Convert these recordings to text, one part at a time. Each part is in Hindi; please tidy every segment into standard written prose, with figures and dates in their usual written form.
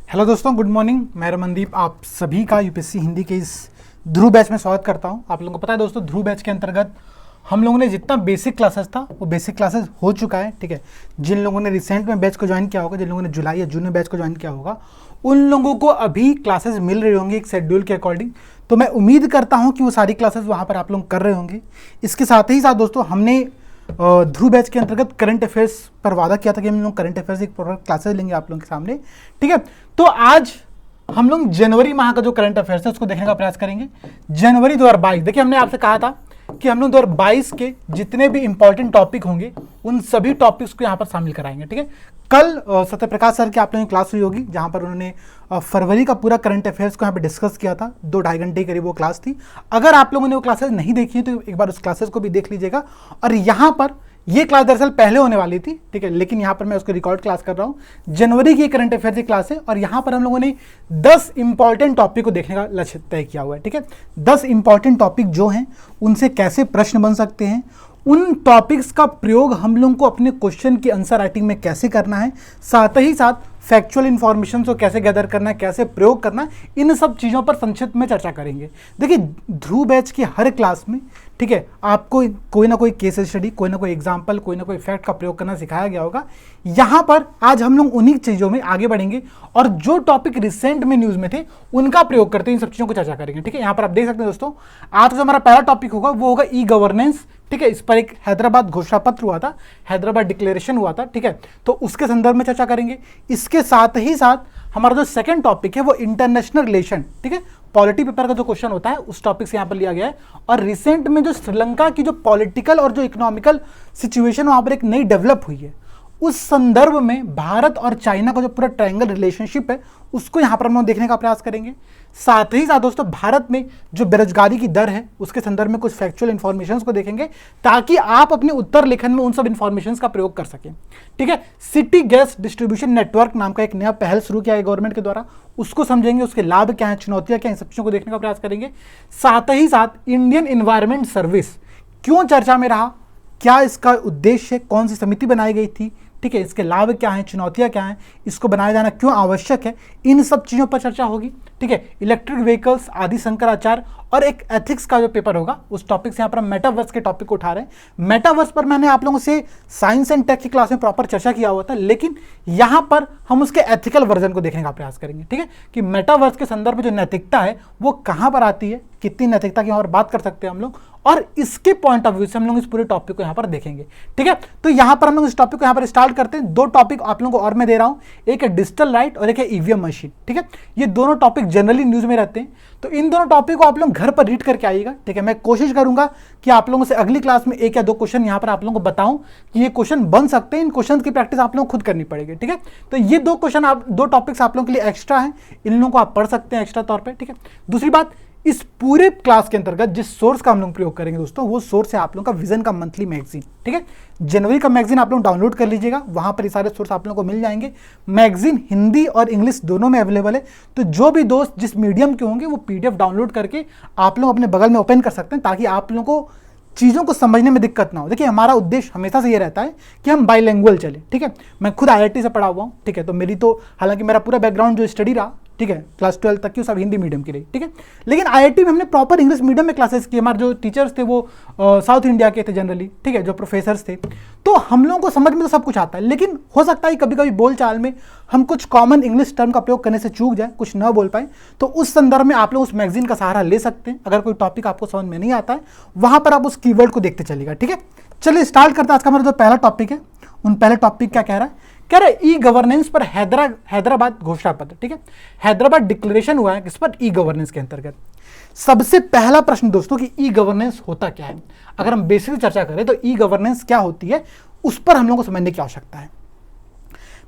हेलो दोस्तों, गुड मॉर्निंग। मैं रमनदीप आप सभी का यूपीएससी हिंदी के इस ध्रुव बैच में स्वागत करता हूं। आप लोगों को पता है दोस्तों, ध्रुव बैच के अंतर्गत हम लोगों ने जितना बेसिक क्लासेस था वो बेसिक क्लासेस हो चुका है। ठीक है, जिन लोगों ने रिसेंट में बैच को ज्वाइन किया होगा, जिन लोगों ने जुलाई या जून में बैच को ज्वाइन किया होगा, उन लोगों को अभी क्लासेस मिल रही होंगी एक शेड्यूल के अकॉर्डिंग। तो मैं उम्मीद करता हूँ कि वो सारी क्लासेस वहाँ पर आप लोग कर रहे होंगे। इसके साथ ही साथ दोस्तों, हमने ध्रुव बैच के अंतर्गत करंट अफेयर्स पर वादा किया था कि हम लोग करंट अफेयर्स एक प्रोडक्ट क्लासेस लेंगे आप लोगों के सामने। ठीक है, तो आज हम लोग जनवरी माह का जो करंट अफेयर्स है उसको देखने का प्रयास करेंगे। जनवरी 2022, देखिए हमने आपसे कहा था कि हम लोग 2022 के जितने भी इंपॉर्टेंट टॉपिक होंगे उन सभी टॉपिक्स को यहाँ पर शामिल कराएंगे। ठीक है, कल सत्यप्रकाश सर की आप लोगों की क्लास हुई होगी जहाँ पर उन्होंने फरवरी का पूरा करंट अफेयर्स को यहाँ पे डिस्कस किया था। 2-2.5 घंटे करीब वो क्लास थी। अगर आप लोगों ने वो क्लासेस नहीं देखी तो एक बार उस क्लासेस को भी देख लीजिएगा। और यहाँ पर ये क्लास दरअसल पहले होने वाली थी, ठीक है, लेकिन यहाँ पर मैं उसको रिकॉर्ड क्लास कर रहा हूँ। जनवरी की करंट अफेयर्स की क्लास है और यहाँ पर हम लोगों ने 10 इंपॉर्टेंट टॉपिक को देखने का लक्ष्य तय किया हुआ है। ठीक है, 10 इंपॉर्टेंट टॉपिक जो हैं उनसे कैसे प्रश्न बन सकते हैं, उन टॉपिक्स का प्रयोग हम लोगों को अपने क्वेश्चन की आंसर राइटिंग में कैसे करना है, साथ ही साथ फैक्चुअल इन्फॉर्मेशन को कैसे गैदर करना है, कैसे प्रयोग करना है, इन सब चीज़ों पर संक्षिप्त में चर्चा करेंगे। देखिए, ध्रुव बैच की हर क्लास में, ठीक है, आपको कोई ना कोई केस स्टडी, कोई ना कोई एग्जाम्पल, कोई ना कोई फैक्ट का प्रयोग करना सिखाया गया होगा। यहाँ पर आज हम लोग उन्हीं चीज़ों में आगे बढ़ेंगे और जो टॉपिक रिसेंट में न्यूज़ में थे उनका प्रयोग करते इन सब चीज़ों को चर्चा करेंगे। ठीक है, यहाँ पर आप देख सकते हैं दोस्तों, आज जो हमारा पहला टॉपिक होगा वो होगा ई गवर्नेंस। ठीक है, इस पर एक हैदराबाद घोषणा पत्र हुआ था, हैदराबाद डिक्लेरेशन हुआ था। ठीक है, तो उसके संदर्भ में चर्चा करेंगे। इसके साथ ही साथ हमारा जो सेकंड टॉपिक है वो इंटरनेशनल रिलेशन, ठीक है, पॉलिटी पेपर का जो क्वेश्चन होता है उस टॉपिक से यहाँ पर लिया गया है। और रिसेंट में जो श्रीलंका की जो पॉलिटिकल और जो इकोनॉमिकल सिचुएशन वहाँ पर एक नई डेवलप हुई है, उस संदर्भ में भारत और चाइना का जो पूरा ट्रायंगल रिलेशनशिप है उसको यहाँ पर हम लोग देखने का प्रयास करेंगे। साथ ही साथ दोस्तों, भारत में जो बेरोजगारी की दर है उसके संदर्भ में कुछ फैक्चुअल इन्फॉर्मेशंस को देखेंगे ताकि आप अपने उत्तर लेखन में उन सब इन्फॉर्मेशंस का प्रयोग कर सकें। ठीक है, सिटी गैस डिस्ट्रीब्यूशन नेटवर्क नाम का एक नया पहल शुरू किया है गवर्नमेंट के द्वारा, उसको समझेंगे, उसके लाभ क्या है, चुनौतियां क्या है, इन सब चीज़ों को देखने का प्रयास करेंगे। साथ ही साथ इंडियन इन्वायरमेंट सर्विस क्यों चर्चा में रहा, क्या इसका उद्देश्य है, कौन सी समिति बनाई गई थी, ठीक है, इसके लाभ क्या हैं, चुनौतियां क्या हैं, इसको बनाया जाना क्यों आवश्यक है, इन सब चीज़ों पर चर्चा होगी। ठीक है, इलेक्ट्रिक व्हीकल्स, आदि शंकराचार्य और एक एथिक्स का जो पेपर होगा उस टॉपिक से यहाँ पर हम मेटावर्स के टॉपिक को उठा रहे हैं। मेटावर्स पर मैंने आप लोगों से साइंस एंड टेक की क्लास में प्रॉपर चर्चा किया हुआ था, लेकिन यहाँ पर हम उसके एथिकल वर्जन को देखने का प्रयास करेंगे। ठीक है, कि मेटावर्स के संदर्भ में जो नैतिकता है वो कहाँ पर आती है, कितनी नैतिकता की यहाँ पर बात कर सकते हैं हम लोग, और इसके पॉइंट ऑफ व्यू से हम लोग इस पूरे टॉपिक को यहाँ पर देखेंगे। ठीक है, तो यहाँ पर हम लोग इस टॉपिक को यहाँ पर स्टार्ट करते हैं। 2 टॉपिक आप लोगों को और मैं दे रहा हूँ, एक है डिजिटल राइट और एक है ईवीएम मशीन। ठीक है, ये दोनों टॉपिक जनरली न्यूज़ में रहते हैं, तो इन दोनों टॉपिक को आप लोग घर पर रीड करके आइएगा। ठीक है, मैं कोशिश करूंगा कि आप लोगों से अगली क्लास में 1 या 2 क्वेश्चन यहाँ पर आप लोगों को बताऊं कि ये क्वेश्चन बन सकते हैं। इन क्वेश्चन की प्रैक्टिस आप लोगों को खुद करनी पड़ेगी। ठीक है, तो ये 2 क्वेश्चन, आप 2 टॉपिक्स आप लोगों के लिए एक्स्ट्रा हैं, इन लोगों को आप पढ़ सकते हैं एक्स्ट्रा तौर पर। ठीक है, दूसरी बात, इस पूरे क्लास के अंतर्गत जिस सोर्स का हम लोग प्रयोग करेंगे दोस्तों, वो सोर्स है आप लोगों का विजन का मंथली मैगजीन। ठीक है, जनवरी का मैगजीन आप लोग डाउनलोड कर लीजिएगा, वहां पर ये सारे सोर्स आप लोगों को मिल जाएंगे। मैगजीन हिंदी और इंग्लिश दोनों में अवेलेबल है, तो जो भी दोस्त जिस मीडियम के होंगे वो पीडीएफ डाउनलोड करके आप लोग अपने बगल में ओपन कर सकते हैं ताकि आप लोगों को चीज़ों को समझने में दिक्कत ना हो। देखिए, हमारा उद्देश्य हमेशा से ये रहता है कि हम बाइलिंगुअल चले। ठीक है, मैं खुद आईआईटी से पढ़ा हुआ हूँ। ठीक है, तो मेरी तो हालांकि मेरा पूरा बैकग्राउंड जो स्टडी रहा, ठीक है, क्लास 12 तक की सब हिंदी मीडियम की रही। ठीक है, लेकिन आईआईटी में हमने प्रॉपर इंग्लिश मीडियम में क्लासेस की। हमारे जो टीचर्स थे वो साउथ इंडिया के थे जनरली। ठीक है, जो प्रोफेसर्स थे, तो हम लोगों को समझ में तो सब कुछ आता है, लेकिन हो सकता है कभी कभी बोल चाल में हम कुछ कॉमन इंग्लिश टर्म का प्रयोग करने से चूक जाए, कुछ ना बोल पाए, तो उस संदर्भ में आप लोग उस मैगजीन का सहारा ले सकते हैं। अगर कोई टॉपिक आपको समझ में नहीं आता है, वहां पर आप उस कीवर्ड को देखते चलिएगा। ठीक है, चलिए स्टार्ट करते हैं। आज का हमारा जो पहला टॉपिक है, उन पहले टॉपिक क्या कह रहा है, कह रहा है ई गवर्नेंस पर हैदराबाद घोषणा पत्र। ठीक है, हैदराबाद डिक्लेरेशन हुआ है किस पर, ई गवर्नेंस के अंतर्गत। सबसे पहला प्रश्न दोस्तों कि ई गवर्नेंस होता क्या है, अगर हम बेसिक चर्चा करें तो ई गवर्नेंस क्या होती है उस पर हम लोगों को समझने की आवश्यकता है।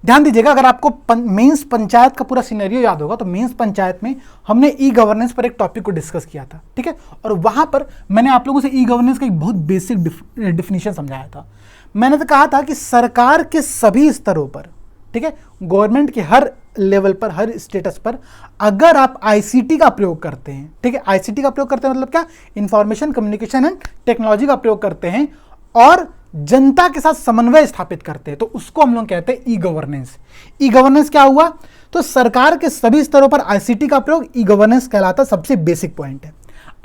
ध्यान दीजिएगा, अगर आपको मेंस पंचायत का पूरा सिनेरियो याद होगा तो मेंस पंचायत में हमने ई गवर्नेंस पर एक टॉपिक को डिस्कस किया था। ठीक है, और वहां पर मैंने आप लोगों से ई गवर्नेंस का एक बहुत बेसिक डिफिनीशन समझाया था। मैंने तो कहा था कि सरकार के सभी स्तरों पर, ठीक है, गवर्नमेंट के हर लेवल पर, हर स्टेटस पर अगर आप आईसीटी का प्रयोग करते हैं, ठीक है, आईसीटी का प्रयोग करते हैं मतलब क्या, इंफॉर्मेशन कम्युनिकेशन एंड टेक्नोलॉजी का प्रयोग करते हैं और जनता के साथ समन्वय स्थापित करते हैं, तो उसको हम लोग कहते हैं ई गवर्नेंस। ई गवर्नेंस क्या हुआ, तो सरकार के सभी स्तरों पर आईसीटी का प्रयोग ई गवर्नेंस कहलाता सबसे बेसिक पॉइंट है।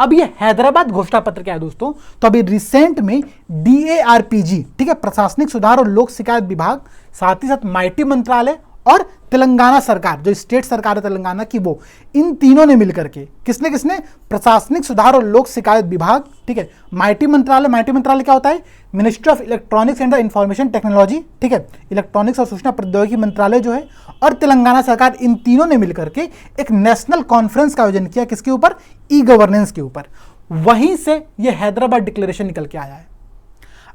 अब ये हैदराबाद घोषणा पत्र क्या है दोस्तों, तो अभी रिसेंट में DARPG, ठीक है, प्रशासनिक सुधार और लोक शिकायत विभाग, साथ ही साथ माइटी मंत्रालय और तेलंगाना सरकार, जो स्टेट सरकार है तेलंगाना की, वो इन तीनों ने मिलकर के, किसने प्रशासनिक सुधार और लोक शिकायत विभाग, ठीक है, माइटी मंत्रालय क्या होता है, ministry of electronics and information technology, ठीक है, इलेक्ट्रॉनिक्स और सूचना प्रौद्योगिकी मंत्रालय जो है, और तेलंगाना सरकार, इन तीनों ने मिलकर के एक नेशनल कॉन्फ्रेंस का आयोजन किया, किसके ऊपर, ई गवर्नेंस के ऊपर। वहीं से यह हैदराबाद डिक्लेरेशन निकल के आया है।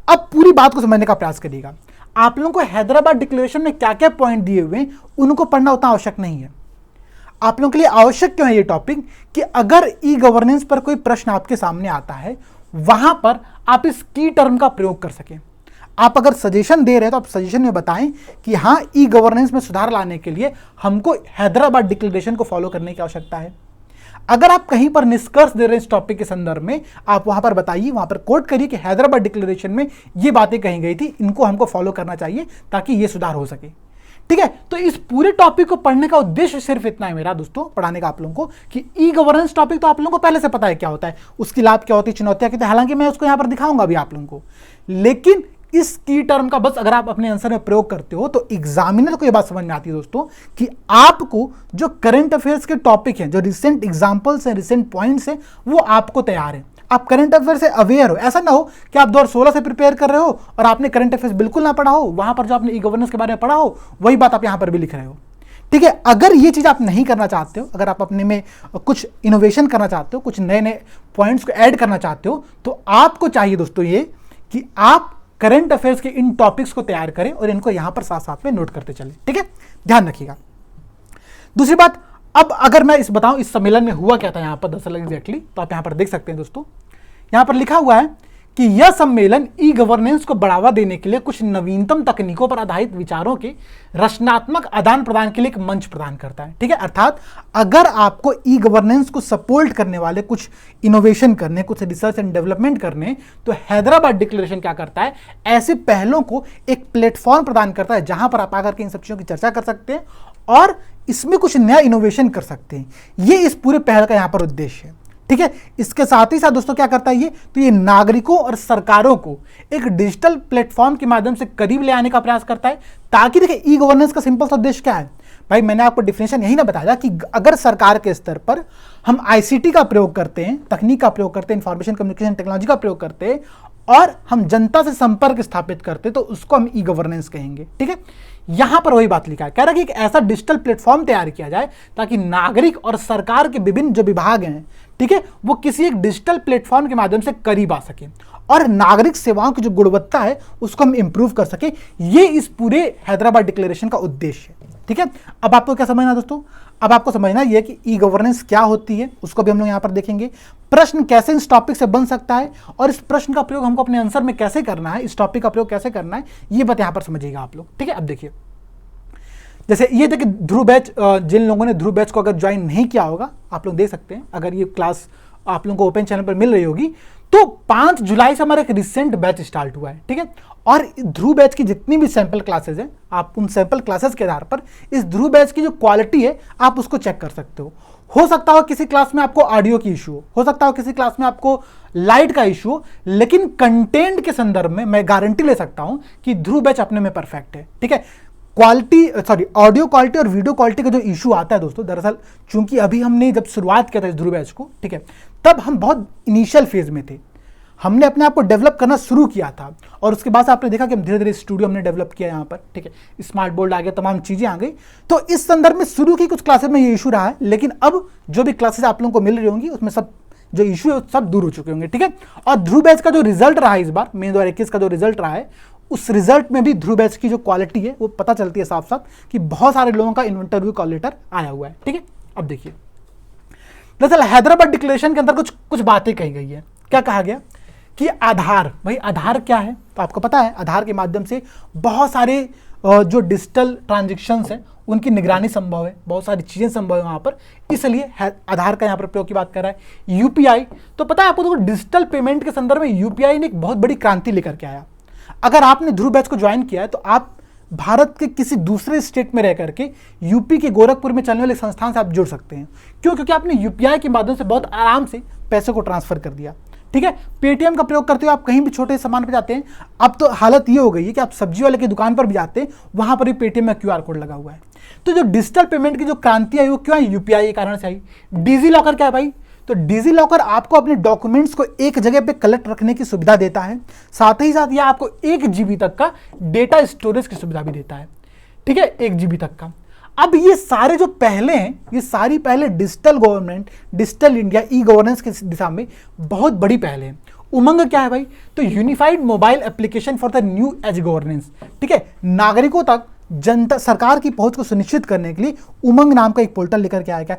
अब पूरी बात को समझने का प्रयास करिएगा। आप लोगों को हैदराबाद डिक्लेरेशन में क्या क्या पॉइंट दिए हुए हैं उनको पढ़ना उतना आवश्यक नहीं है। आप लोगों के लिए आवश्यक क्यों है ये टॉपिक, कि अगर ई गवर्नेंस पर कोई प्रश्न आपके सामने आता है, वहां पर आप इस की टर्म का प्रयोग कर सकें। आप अगर सजेशन दे रहे हैं तो आप सजेशन में बताएं कि हाँ, ई गवर्नेंस में सुधार लाने के लिए हमको हैदराबाद डिक्लेरेशन को फॉलो करने की आवश्यकता है। अगर आप कहीं पर निष्कर्ष दे रहे हैं इस टॉपिक के संदर्भ में, आप वहां पर बताइए, वहां पर कोट करिए कि हैदराबाद डिक्लेरेशन में ये बातें कही गई थी, इनको हमको फॉलो करना चाहिए ताकि ये सुधार हो सके। ठीक है, तो इस पूरे टॉपिक को पढ़ने का उद्देश्य सिर्फ इतना है मेरा दोस्तों, पढ़ाने का आप लोगों को, कि ई गवर्नेंस टॉपिक तो आप लोगों को पहले से पता है क्या होता है, उसकी लाभ क्या होती है, चुनौतियां क्या, हालांकि मैं उसको यहां पर दिखाऊंगा भी आप लोगों को, लेकिन इस की टर्म का बस अगर आप अपने आंसर में प्रयोग करते हो तो एग्जामिनर को यह बात समझ में आती है दोस्तों कि आपको जो करंट अफेयर्स के टॉपिक हैं, जो रिसेंट एग्जांपल्स हैं, रिसेंट पॉइंट्स हैं, वो आपको तैयार है। आप करंट अफेयर से अवेयर हो। ऐसा ना हो कि आप 2016 से प्रिपेयर कर रहे हो और आपने करंट अफेयर्स बिल्कुल ना पढ़ा हो, वहां पर जो आपने ई गवर्नेंस के बारे में पढ़ा हो वही बात आप यहां पर भी लिख रहे हो। ठीक है, अगर ये चीज आप नहीं करना चाहते हो, अगर आप अपने में कुछ इनोवेशन करना चाहते हो, कुछ नए नए पॉइंट्स को ऐड करना चाहते हो, तो आपको चाहिए दोस्तों ये कि आप करंट अफेयर्स के इन टॉपिक्स को तैयार करें और इनको यहां पर साथ साथ में नोट करते चलें। ठीक है, ध्यान रखिएगा। दूसरी बात, अब अगर मैं इस बताऊं इस सम्मेलन में हुआ क्या था यहां पर दरअसल एग्जैक्टली, तो आप यहां पर देख सकते हैं दोस्तों, यहां पर लिखा हुआ है कि यह सम्मेलन ई गवर्नेंस को बढ़ावा देने के लिए कुछ नवीनतम तकनीकों पर आधारित विचारों के रचनात्मक आदान प्रदान के लिए एक मंच प्रदान करता है। ठीक है, अर्थात अगर आपको ई गवर्नेंस को सपोर्ट करने वाले कुछ इनोवेशन करने, कुछ रिसर्च एंड डेवलपमेंट करने, तो हैदराबाद डिक्लेरेशन क्या करता है, ऐसे पहलों को एक प्लेटफॉर्म प्रदान करता है जहां पर आप आकर के इन सब चीजों की चर्चा कर सकते हैं और इसमें कुछ नया इनोवेशन कर सकते हैं। ये इस पूरे पहल का यहां पर उद्देश्य है। ठीक है, इसके साथ ही साथ दोस्तों क्या करता है ये, तो ये नागरिकों और सरकारों को एक डिजिटल प्लेटफॉर्म के माध्यम से करीब ले आने का प्रयास करता है, ताकि देखिए ई गवर्नेंस का सिंपल सा उद्देश्य क्या है भाई, मैंने आपको डिफिनेशन यही ना बताया कि अगर सरकार के स्तर पर हम आईसीटी का प्रयोग करते हैं, तकनीक का प्रयोग करते हैं, इंफॉर्मेशन कम्युनिकेशन टेक्नोलॉजी का प्रयोग करते हैं और हम जनता से संपर्क स्थापित करते हैं, तो उसको हम ई गवर्नेंस कहेंगे। ठीक है, यहां पर वही बात लिखा है, कह रहा है कि एक ऐसा डिजिटल प्लेटफॉर्म तैयार किया जाए ताकि नागरिक और सरकार के विभिन्न जो विभाग हैं, ठीक है, वो किसी एक डिजिटल प्लेटफॉर्म के माध्यम से करीब आ सके और नागरिक सेवाओं की जो गुणवत्ता है उसको हम इंप्रूव कर सके। ये इस पूरे हैदराबाद डिक्लेरेशन का उद्देश्य है। ठीक है, अब आपको क्या समझना दोस्तों, अब आपको समझना यह कि ई गवर्नेंस क्या होती है, उसको भी हम लोग यहां पर देखेंगे। प्रश्न कैसे इस टॉपिक से बन सकता है और इस प्रश्न का प्रयोग हमको अपने आंसर में कैसे करना है, इस टॉपिक का प्रयोग कैसे करना है, ये बात यहां पर समझिएगा आप लोग। ठीक है, अब देखिए, जैसे ये देखिए ध्रुव बैच, जिन लोगों ने ध्रुव बैच को अगर ज्वाइन नहीं किया होगा, आप लोग देख सकते हैं, अगर ये क्लास आप लोगों को ओपन चैनल पर मिल रही होगी, तो 5 जुलाई से हमारा एक रिसेंट बैच स्टार्ट हुआ है। ठीक है, और ध्रुव बैच की जितनी भी सैंपल क्लासेस हैं, आप उन सैंपल क्लासेस के आधार पर इस ध्रुव बैच की जो क्वालिटी है आप उसको चेक कर सकते हो सकता हो किसी क्लास में आपको ऑडियो की इशू हो सकता हो किसी क्लास में आपको लाइट का इशू हो, लेकिन कंटेंट के संदर्भ में मैं गारंटी ले सकता हूं कि ध्रुव बैच अपने में परफेक्ट है। ठीक है, ऑडियो क्वालिटी और वीडियो क्वालिटी का जो इशू आता है दोस्तों, दरअसल चूंकि अभी हमने जब शुरुआत किया था इस ध्रुव बैच को, ठीक है, तब हम बहुत इनिशियल फेज में थे, हमने अपने आप को डेवलप करना शुरू किया था और उसके बाद आपने देखा कि हम धीरे धीरे स्टूडियो हमने डेवलप किया यहाँ पर। ठीक है, स्मार्ट बोर्ड आ गया, तमाम चीजें आ गई, तो इस संदर्भ में शुरू की कुछ क्लासेस में ये इशू रहा है, लेकिन अब जो भी क्लासेस आप लोगों को मिल रही होंगी उसमें सब जो इशू है सब दूर हो चुके होंगे। ठीक है, और ध्रुव बैच का जो रिजल्ट रहा है इस बार मई 2021 का जो रिजल्ट रहा है, उस रिजल्ट में भी ध्रुव बैच की जो क्वालिटी है वो पता चलती है साफ साफ कि बहुत सारे लोगों का इंटरव्यू कॉल लेटर आया हुआ है। ठीक है, अब देखिए, दरअसल हैदराबाद डिक्लेरेशन के अंदर कुछ बातें कही गई है। क्या कहा गया कि आधार, भाई आधार क्या है, तो आपको पता है आधार के माध्यम से बहुत सारे जो डिजिटल ट्रांजेक्शंस हैं उनकी निगरानी संभव है, बहुत सारी चीजें संभव है वहां पर, इसलिए आधार का यहां पर प्रयोग की बात कर रहा है। यूपीआई, तो पता है आपको, तो डिजिटल पेमेंट के संदर्भ में यूपीआई ने एक बहुत बड़ी क्रांति लेकर के आया। अगर आपने ध्रुव बैच को ज्वाइन किया है तो आप भारत के किसी दूसरे स्टेट में रह करके यूपी के गोरखपुर में चलने वाले संस्थान से आप जुड़ सकते हैं। क्यों? क्योंकि आपने यूपीआई के माध्यम से बहुत आराम से पैसे को ट्रांसफर कर दिया। ठीक है, पेटीएम का प्रयोग करते हुए आप कहीं भी छोटे सामान पर जाते हैं। अब तो हालत ये हो गई है कि आप सब्जी वाले की दुकान पर भी जाते हैं, वहां पर भी पेटीएम में क्यूआर कोड लगा हुआ है। तो जो डिजिटल पेमेंट की जो क्रांति आई वो क्यों आई? यूपीआई के कारण से आई। डिजी लॉकर क्या है भाई? तो डिजी लॉकर आपको अपने डॉक्यूमेंट्स को एक जगह पे कलेक्ट रखने की सुविधा देता है, साथ ही साथ यह आपको 1 GB तक का डेटा स्टोरेज की सुविधा भी देता है। ठीक है, 1 GB तक का। अब ये सारे जो पहले हैं, ये सारी पहले digital government, digital India, e governance की दिशा में बहुत बड़ी पहल है। उमंग क्या है भाई? तो unified mobile application for the new age governance. ठीक है, नागरिकों तक जनता सरकार की पहुंच को सुनिश्चित करने के लिए उमंग नाम का एक पोर्टल लेकर के आया गया।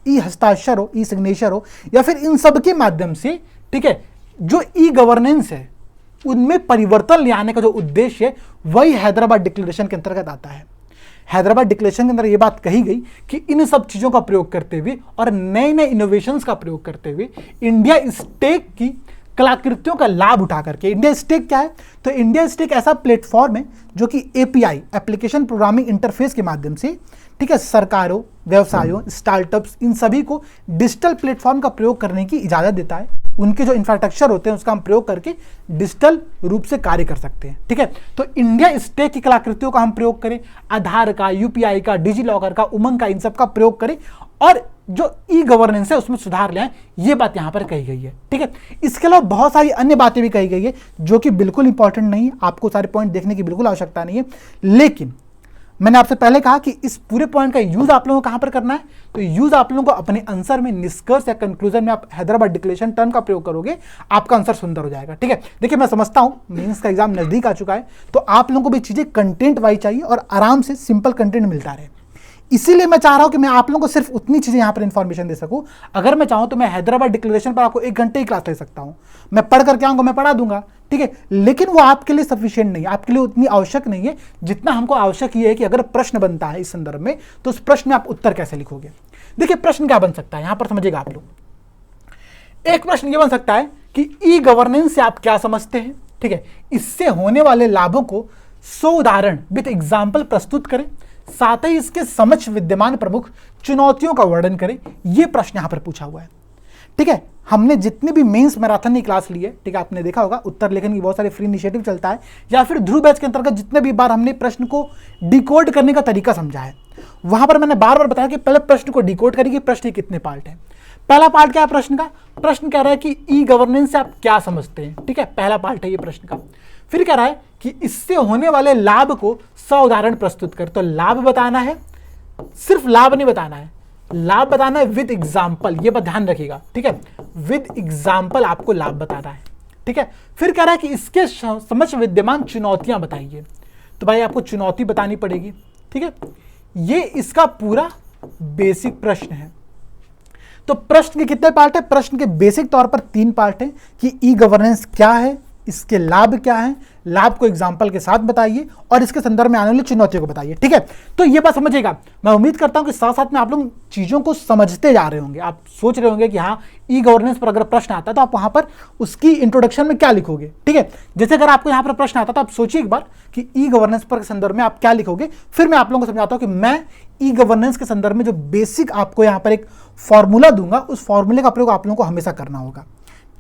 ई हस्ताक्षर हो, ई सिग्नेचर हो, या फिर इन सब के माध्यम से, ठीक है, जो ई गवर्नेंस है उनमें परिवर्तन ले आने का जो उद्देश्य है वही हैदराबाद डिक्लेरेशन के अंतर्गत आता है। हैदराबाद डिक्लेरेशन के अंदर यह बात कही गई कि इन सब चीजों का प्रयोग करते हुए और नए नए इनोवेशंस का प्रयोग करते हुए इंडिया स्टेक की कलाकृतियों का लाभ उठा करके, इंडिया स्टेक क्या है? तो इंडिया स्टेक ऐसा प्लेटफॉर्म है जो कि एपीआई, एप्लीकेशन प्रोग्रामिंग इंटरफेस के माध्यम से, ठीक है, सरकारों, व्यवसायों, स्टार्टअप्स, इन सभी को डिजिटल प्लेटफॉर्म का प्रयोग करने की इजाजत देता है। उनके जो इंफ्रास्ट्रक्चर होते हैं उसका हम प्रयोग करके डिजिटल रूप से कार्य कर सकते हैं। ठीक है, तो इंडिया स्टेक की कलाकृतियों का हम प्रयोग करें, आधार का, यूपीआई का, डिजी लॉकर का, उमंग का, इन सब का प्रयोग करें और जो ई गवर्नेंस है उसमें सुधार ले आए, ये बात यहां पर कही गई है। ठीक है, इसके अलावा बहुत सारी अन्य बातें भी कही गई है जो कि बिल्कुल इंपॉर्टेंट नहीं है, आपको सारे पॉइंट देखने की बिल्कुल आवश्यकता नहीं है। लेकिन मैंने आपसे पहले कहा कि इस पूरे पॉइंट का यूज आप लोगों को कहां पर करना है? तो यूज आप लोगों को अपने आंसर में, निष्कर्ष या कंक्लूजन में आप हैदराबाद डिक्लेरेशन टर्म का प्रयोग करोगे, आपका आंसर सुंदर हो जाएगा। ठीक है, देखिए मैं समझता हूं मेंस का एग्जाम नजदीक आ चुका है, तो आप लोगों को भी चीजें कंटेंट वाइज चाहिए और आराम से सिंपल कंटेंट मिलता रहे। इसीलिए मैं चाह रहा हूं कि मैं आप लोगों को सिर्फ उतनी चीजें यहां पर इंफॉर्मेशन दे सकूं। अगर मैं चाहूं तो मैं हैदराबाद डिक्लेरेशन पर आपको 1 घंटे की क्लास ले सकता हूं, मैं पढ़ करके आऊंगा, मैं पढ़ा दूंगा। ठीक है, लेकिन वो आपके लिए सफिशिएंट नहीं है, आपके लिए उतनी आवश्यक नहीं है जितना हमको आवश्यक ये है कि अगर प्रश्न बनता है इस संदर्भ में तो उस प्रश्न में आप उत्तर कैसे लिखोगे। देखिए प्रश्न क्या बन सकता है यहां पर, समझिएगा आप लोग। एक प्रश्न ये बन सकता है कि ई गवर्नेंस से आप क्या समझते हैं। ठीक है, इससे होने वाले लाभों को 100 उदाहरण विद एग्जाम्पल प्रस्तुत करें, साथ ही इसके समक्ष विद्यमान प्रमुख चुनौतियों का वर्णन करें। यह प्रश्न यहां पर पूछा हुआ है। ठीक है, हमने जितनी भी मेंस मैराथन की क्लास ली है, ठीक है, आपने देखा होगा उत्तर लेखन की बहुत सारे फ्री इनिशिएटिव चलता है, या फिर ध्रुव बैच के अंतर्गत जितने भी बार हमने प्रश्न को डिकोड करने का तरीका समझा है, वहां पर मैंने बार बार बताया कि पहले प्रश्न को डिकोड करिए, प्रश्न के कितने पार्ट हैं। पहला पार्ट क्या है प्रश्न का? प्रश्न कह रहा है कि ई गवर्नेंस से आप क्या समझते हैं। ठीक है, पहला पार्ट है ये प्रश्न का। फिर कह रहा है कि इससे होने वाले लाभ को 100 उदाहरण प्रस्तुत कर। तो लाभ बताना है, सिर्फ लाभ नहीं बताना है, लाभ बताना है विद एग्जाम्पल, ये बात ध्यान रखिएगा। ठीक है, विद एग्जाम्पल आपको लाभ बताना है। ठीक है, फिर कह रहा है कि इसके समक्ष विद्यमान चुनौतियां बताइए। तो भाई आपको चुनौती बतानी पड़ेगी। ठीक है, ये इसका पूरा बेसिक प्रश्न है। तो प्रश्न के कितने पार्ट है? प्रश्न के बेसिक तौर पर 3 पार्ट है कि ई गवर्नेंस क्या है, इसके लाभ क्या हैं, लाभ को एग्जाम्पल के साथ बताइए और इसके संदर्भ में आने वाली चुनौतियों को बताइए। ठीक है, तो ये बात समझिएगा। मैं उम्मीद करता हूं कि साथ साथ में आप लोग चीजों को समझते जा रहे होंगे। आप सोच रहे होंगे कि हाँ ई गवर्नेंस पर अगर प्रश्न आता है तो आप वहां पर उसकी इंट्रोडक्शन में क्या लिखोगे। ठीक है, जैसे अगर आपको यहां पर प्रश्न आता तो आप सोचिए एक बार कि ई गवर्नेंस पर संदर्भ में आप क्या लिखोगे। फिर मैं आप लोगों को समझाता हूं कि मैं ई गवर्नेंस के संदर्भ में जो बेसिक आपको यहां पर एक फॉर्मूला दूंगा, उस फॉर्मूले का प्रयोग आप लोगों को हमेशा करना होगा।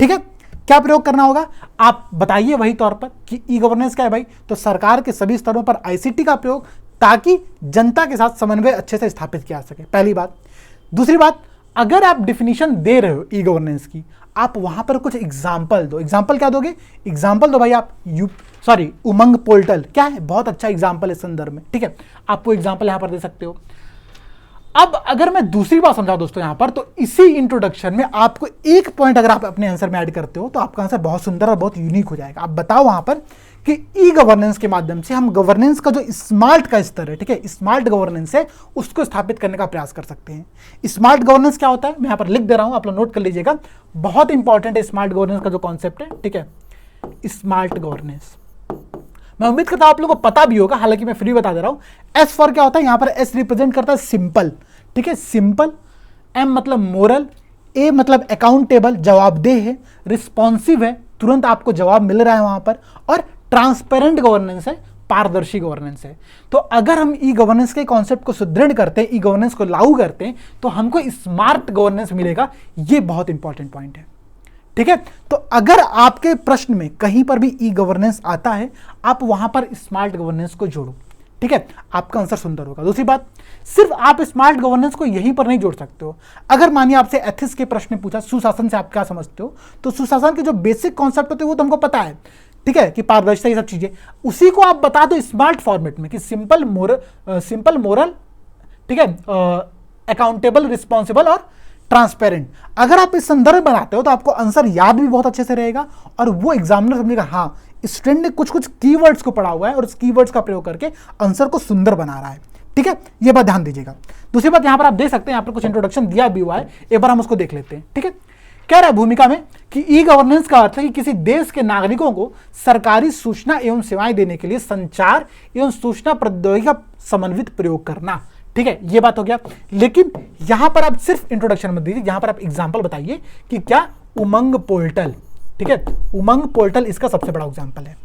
ठीक है, क्या प्रयोग करना होगा आप बताइए वही तौर पर कि ई गवर्नेंस क्या है भाई? तो सरकार के सभी स्तरों पर आईसीटी का प्रयोग, ताकि जनता के साथ समन्वय अच्छे से स्थापित किया जा सके, पहली बात। दूसरी बात, अगर आप डिफिनीशन दे रहे हो ई गवर्नेंस की, आप वहां पर कुछ एग्जाम्पल दो। एग्जाम्पल क्या दोगे? एग्जाम्पल दो भाई आप उमंग पोर्टल क्या है, बहुत अच्छा एग्जाम्पल है इस संदर्भ में। ठीक है, आपको एग्जाम्पल यहां पर दे सकते हो। अब अगर मैं दूसरी बात समझाऊं दोस्तों यहां पर, तो इसी इंट्रोडक्शन में आपको एक पॉइंट अगर आप अपने आंसर में ऐड करते हो तो आपका आंसर बहुत सुंदर और बहुत यूनिक हो जाएगा। आप बताओ वहां पर कि ई गवर्नेंस के माध्यम से हम गवर्नेंस का जो स्मार्ट का स्तर है, ठीक है, स्मार्ट गवर्नेंस है, उसको स्थापित करने का प्रयास कर सकते हैं। स्मार्ट गवर्नेंस क्या होता है मैं यहां पर लिख दे रहा हूं, आप लोग नोट कर लीजिएगा, बहुत इंपॉर्टेंट है स्मार्ट गवर्नेंस का जो कॉन्सेप्ट है। ठीक है, स्मार्ट गवर्नेंस मैं उम्मीद करता हूं आप लोगों को पता भी होगा, हालांकि मैं फ्री बता दे रहा हूं। एस फॉर क्या होता है? यहां पर एस रिप्रेजेंट करता है सिंपल। ठीक है, सिंपल। एम मतलब मोरल। ए मतलब अकाउंटेबल, जवाबदेह है। रिस्पॉन्सिव है, तुरंत आपको जवाब मिल रहा है वहां पर। और ट्रांसपेरेंट गवर्नेंस है, पारदर्शी गवर्नेंस है। तो अगर हम ई गवर्नेंस के कॉन्सेप्ट को सुदृढ़ करते हैं, ई गवर्नेंस को लागू करते हैं, तो हमको स्मार्ट गवर्नेंस मिलेगा। ये बहुत इंपॉर्टेंट पॉइंट है, ठीक है। तो अगर आपके प्रश्न में कहीं पर भी ई गवर्नेंस आता है, आप वहां पर स्मार्ट गवर्नेंस को जोड़ो, ठीक है, आपका आंसर सुंदर होगा। दूसरी बात, सिर्फ आप स्मार्ट गवर्नेंस को यहीं पर नहीं जोड़ सकते हो। अगर मानिए आपसे एथिक्स के प्रश्न में पूछा सुशासन से आप क्या समझते हो, तो सुशासन के जो बेसिक कॉन्सेप्ट होते हैं वो तो हमको पता है, ठीक है, कि पारदर्शिता, ये सब चीजें, उसी को आप बता दो स्मार्ट फॉर्मेट में कि सिंपल मोरल, ठीक है, अकाउंटेबल, रिस्पॉन्सिबल और ट्रांसपेरेंट। अगर आप इस संदर्भ बनाते हो तो आपको आंसर याद भी बहुत अच्छे से रहेगा और वो एग्जामिनर समझेगा हाँ स्टूडेंट ने कुछ कुछ कीवर्ड्स को पढ़ा हुआ है और उस कीवर्ड्स का प्रयोग करके आंसर को सुंदर बना रहा है, ठीक है। ये बात ध्यान दीजिएगा। दूसरी बात, यहां पर आप देख सकते हैं, यहां पर कुछ इंट्रोडक्शन दिया भी हुआ है, एक बार हम उसको देख लेते हैं, ठीक है। कह रहा है भूमिका में कि ई गवर्नेंस का अर्थ है कि किसी देश के नागरिकों को सरकारी सूचना एवं सेवाएं देने के लिए संचार एवं सूचना प्रौद्योगिकी का समन्वित प्रयोग करना, ठीक है, ये बात हो गया। लेकिन यहां पर आप सिर्फ इंट्रोडक्शन मत दीजिए, यहां पर आप एग्जांपल बताइए कि क्या उमंग पोर्टल, ठीक है, उमंग पोर्टल इसका सबसे बड़ा एग्जांपल है,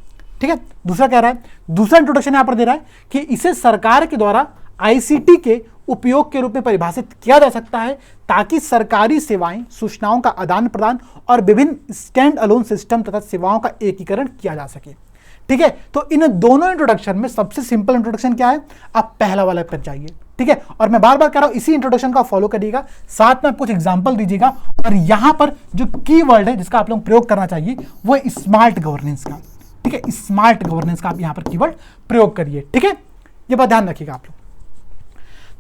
ठीक है। दूसरा कह रहा है, दूसरा इंट्रोडक्शन यहां पर दे रहा है कि इसे सरकार के द्वारा आईसीटी के उपयोग के रूप में परिभाषित किया जा सकता है ताकि सरकारी सेवाएं, सूचनाओं का आदान प्रदान और विभिन्न स्टैंड अलोन सिस्टम तथा सेवाओं का एकीकरण किया जा सके, ठीक है। तो इन दोनों इंट्रोडक्शन में सबसे सिंपल इंट्रोडक्शन क्या है, आप पहला वाला पर जाइए, ठीक है। और मैं बार बार कह रहा हूं इसी इंट्रोडक्शन का फॉलो करिएगा, साथ में आप कुछ एग्जांपल दीजिएगा और यहां पर जो कीवर्ड है जिसका आप लोग प्रयोग करना चाहिए वो है स्मार्ट गवर्नेंस का, ठीक है, स्मार्ट गवर्नेंस का आप यहां पर कीवर्ड प्रयोग करिए, ठीक है। ये बात ध्यान रखिएगा आप लोग।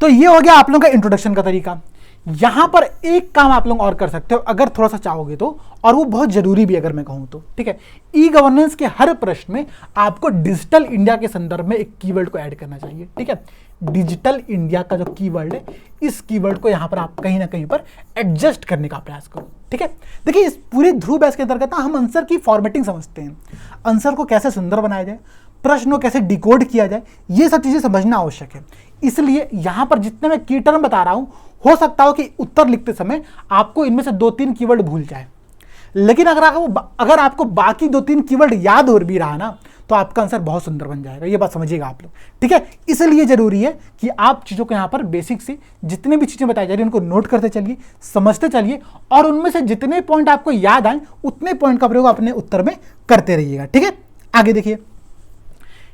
तो ये हो गया आप लोगों का इंट्रोडक्शन का तरीका। यहां पर एक काम आप लोग और कर सकते हो अगर थोड़ा सा चाहोगे तो, और वो बहुत जरूरी भी अगर मैं कहूं तो, ठीक है। ई गवर्नेंस के हर प्रश्न में आपको डिजिटल इंडिया के संदर्भ में एक कीवर्ड को ऐड करना चाहिए, ठीक है। डिजिटल इंडिया का जो कीवर्ड है, इस कीवर्ड को यहां पर आप कहीं ना कहीं पर एडजस्ट करने का प्रयास करो, ठीक है। देखिए इस पूरे ध्रुव बैच के अंतर्गत हम आंसर की फॉर्मेटिंग समझते हैं, आंसर को कैसे सुंदर बनाया जाए, प्रश्न को कैसे डिकोड किया जाए, ये सब चीजें समझना आवश्यक है। इसलिए यहां पर जितने मैं की टर्म बता रहा हूं, हो सकता हो कि उत्तर लिखते समय आपको इनमें से 2-3 कीवर्ड भूल जाए, लेकिन अगर आपको बाकी 2-3 कीवर्ड याद हो भी रहा ना, तो आपका आंसर बहुत सुंदर बन जाएगा। ये बात समझिएगा आप लोग, ठीक है। इसलिए जरूरी है कि आप चीजों को यहां पर बेसिक से जितने भी चीजें बताई जा रही है उनको नोट करते चलिए, समझते चलिए और उनमें से जितने पॉइंट आपको याद आए उतने पॉइंट का प्रयोग अपने उत्तर में करते रहिएगा, ठीक है। आगे देखिए,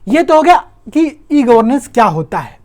ये तो हो गया कि ई गवर्नेंस क्या होता है।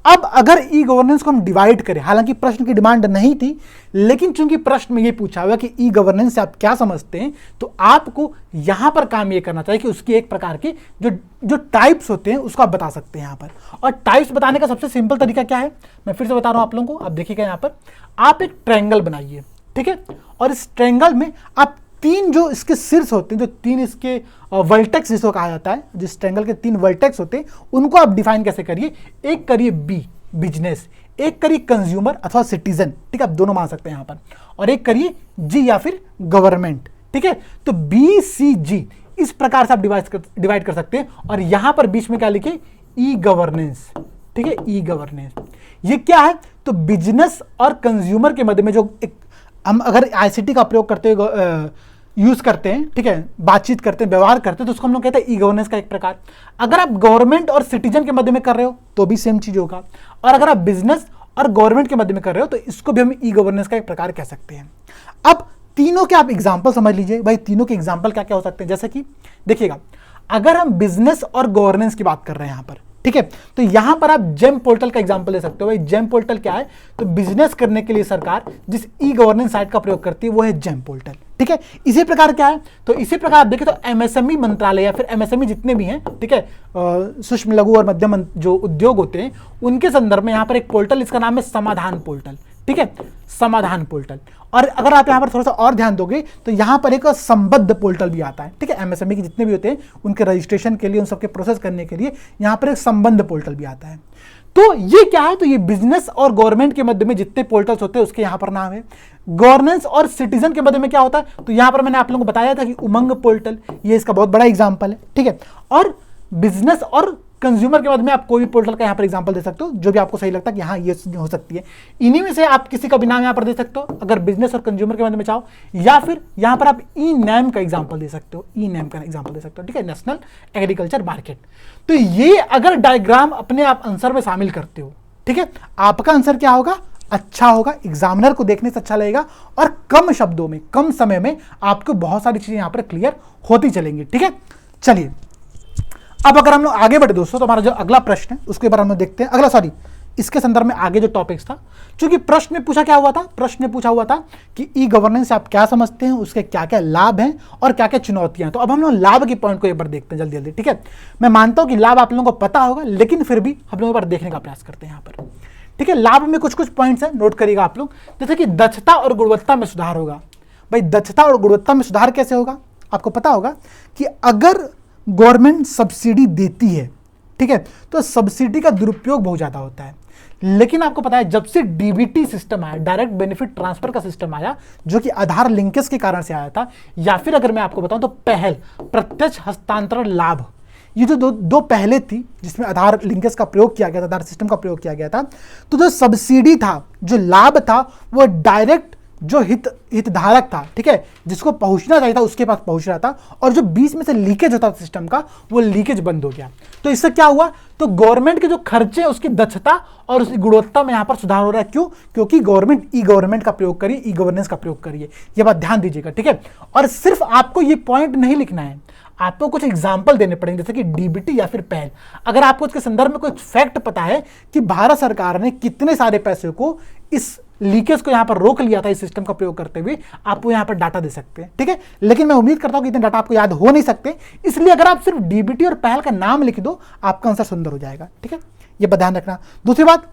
अब अगर ई गवर्नेंस को हम डिवाइड करें, हालांकि प्रश्न की डिमांड नहीं थी, लेकिन चूंकि प्रश्न में ये पूछा हुआ कि ई गवर्नेंस से आप क्या समझते हैं, तो आपको यहां पर काम ये करना चाहिए कि उसकी एक प्रकार की जो टाइप्स होते हैं उसको आप बता सकते हैं यहां पर। और टाइप्स बताने का सबसे सिंपल तरीका क्या है, मैं फिर से बता रहा हूं आप लोगों को। आप देखिएगा यहां पर आप एक ट्रायंगल बनाइए, ठीक है, और इस ट्रायंगल में आप 3 जो इसके शीर्ष होते हैं, जो 3 इसके वर्टेक्स जिसको कहा जाता है, जिस ट्रायंगल के 3 वर्टेक्स होते हैं, उनको आप डिफाइन कैसे करिए। एक करिए बी, बिजनेस, एक करिए कंज्यूमर अथवा सिटीजन, ठीक है, आप दोनों मान सकते हैं यहां पर, और एक करिए जी या फिर गवर्नमेंट, ठीक है। तो बी सी जी इस प्रकार से आप डिवाइड कर सकते हैं। और यहां पर बीच में क्या लिखे, ई गवर्नेंस, ठीक है, ई गवर्नेंस। ये क्या है, तो बिजनेस और कंज्यूमर के मध्य में जो एक हम अगर आईसीटी का प्रयोग करते हुए यूज करते हैं, ठीक है, बातचीत करते हैं, व्यवहार करते हैं, तो उसको हम लोग कहते हैं ई गवर्नेंस का एक प्रकार। अगर आप गवर्नमेंट और सिटीजन के मध्य में कर रहे हो तो भी सेम चीज होगा, और अगर आप बिजनेस और गवर्नमेंट के मध्य में कर रहे हो तो इसको भी हम ई गवर्नेंस का एक प्रकार कह सकते हैं। अब तीनों के आप एग्जाम्पल समझ लीजिए भाई, तीनों के एग्जाम्पल क्या क्या हो सकते हैं। जैसे कि देखिएगा, अगर हम बिजनेस और गवर्नेंस की बात कर रहे हैं यहां पर, ठीक है, तो यहां पर आप जेम पोर्टल का एग्जांपल ले सकते हो। भाई जेम पोर्टल क्या है, तो बिजनेस करने के लिए सरकार जिस ई गवर्नेंस साइट का प्रयोग करती है वो है जेम पोर्टल, ठीक है। इसी प्रकार क्या है, तो इसी प्रकार आप देखें तो एमएसएमई मंत्रालय या फिर एमएसएमई जितने भी हैं, ठीक है, सूक्ष्म लघु और मध्यम जो उद्योग होते हैं उनके संदर्भ में यहां पर एक पोर्टल, इसका नाम है समाधान पोर्टल, ठीक है, समाधान पोर्टल। और अगर आप यहां पर थोड़ा सा और ध्यान दोगे तो यहां पर एक संबद्ध पोर्टल भी आता है, ठीक है, एमएसएमई के जितने भी होते हैं उनके रजिस्ट्रेशन के लिए, उन सबके प्रोसेस करने के लिए यहां पर एक संबद्ध पोर्टल भी आता है। तो ये क्या है, तो ये बिजनेस और गवर्नमेंट के मध्य में जितने पोर्टल्स होते हैं उसके यहां पर नाम है। गवर्नेंस और सिटीजन के मध्य में क्या होता है, तो यहां पर मैंने आप लोगों को बताया था कि उमंग पोर्टल, ये इसका बहुत बड़ा एग्जांपल है, ठीक है। और बिजनेस और कंज्यूमर के बाद में आप कोई भी पोर्टल का यहाँ पर एग्जांपल दे सकते हो जो भी आपको सही लगता है कि हाँ ये हो सकती है। इन्हीं में से आप किसी का भी नाम यहाँ पर दे सकते हो अगर बिजनेस और कंज्यूमर के बारे में चाहो, या फिर यहाँ पर आप ई नैम का एग्जाम्पल दे सकते हो, ई नैम का एग्जाम्पल दे सकते हो, ठीक है, नेशनल एग्रीकल्चर मार्केट। तो ये अगर डायग्राम अपने आप आंसर में शामिल करते हो, ठीक है, आपका आंसर क्या होगा, अच्छा होगा, एग्जामिनर को देखने से अच्छा लगेगा और कम शब्दों में कम समय में आपको बहुत सारी चीजें यहां पर क्लियर होती चलेंगी, ठीक है। चलिए अब अगर हम लोग आगे बढ़े दोस्तों, तो हमारा जो अगला प्रश्न है उसके बारे में देखते हैं। अगला सॉरी इसके संदर्भ में आगे जो टॉपिक्स था, क्योंकि प्रश्न में पूछा क्या हुआ था, प्रश्न में पूछा हुआ था कि ई गवर्नेंस आप क्या समझते हैं, उसके क्या क्या लाभ हैं और क्या क्या चुनौतियां हैं। तो अब हम लोग लाभ के पॉइंट को एक बार देखते हैं जल्दी जल्दी, ठीक है। मैं मानता हूं कि लाभ आप लोगों को पता होगा, लेकिन फिर भी हम लोग एक बार देखने का प्रयास करते हैं यहाँ पर, ठीक है। लाभ में कुछ कुछ पॉइंट्स हैं, नोट करिएगा आप लोग। जैसे कि दक्षता और गुणवत्ता में सुधार होगा। भाई दक्षता और गुणवत्ता में सुधार कैसे होगा, आपको पता होगा कि अगर गवर्नमेंट सब्सिडी देती है, ठीक है, तो सब्सिडी का दुरुपयोग बहुत ज्यादा होता है। लेकिन आपको पता है जब से डीबीटी सिस्टम आया, डायरेक्ट बेनिफिट ट्रांसफर का सिस्टम आया, जो कि आधार लिंकेज के कारण से आया था, या फिर अगर मैं आपको बताऊं तो पहल प्रत्यक्ष हस्तांतरण लाभ, ये जो दो पहले थी जिसमें आधार लिंकेज का प्रयोग किया गया था, आधार सिस्टम का प्रयोग किया गया था, तो जो सब्सिडी था, जो लाभ था, वो डायरेक्ट जो हितधारक था, ठीक है, जिसको पहुंचना चाहिए था उसके पास पहुंच रहा था, और जो बीच में से लीकेज होता था सिस्टम का, वो लीकेज बंद हो गया। तो इससे क्या हुआ, तो गवर्नमेंट के जो खर्चे उसकी दक्षता और उसकी गुणवत्ता में यहां पर सुधार हो रहा है। क्यों, क्योंकि गवर्नमेंट ई गवर्नमेंट का प्रयोग करिए, ई गवर्नेंस का प्रयोग करिए, ये बात ध्यान दीजिएगा, ठीक है। और सिर्फ आपको ये पॉइंट नहीं लिखना है, आपको कुछ एग्जाम्पल देने पड़ेंगे, जैसे कि डीबीटी या फिर पहल। अगर आपको इसके संदर्भ में कोई फैक्ट पता है कि भारत सरकार ने कितने सारे पैसे को इस लीकेज को यहां पर रोक लिया था इस सिस्टम का प्रयोग करते हुए, आपको यहां पर डाटा दे सकते हैं, ठीक है। लेकिन मैं उम्मीद करता हूं कि इतने डाटा आपको याद हो नहीं सकते, इसलिए अगर आप सिर्फ डीबीटी और पहल का नाम लिख दो, आपका आंसर सुंदर हो जाएगा, ठीक है, ये ध्यान रखना। दूसरी बात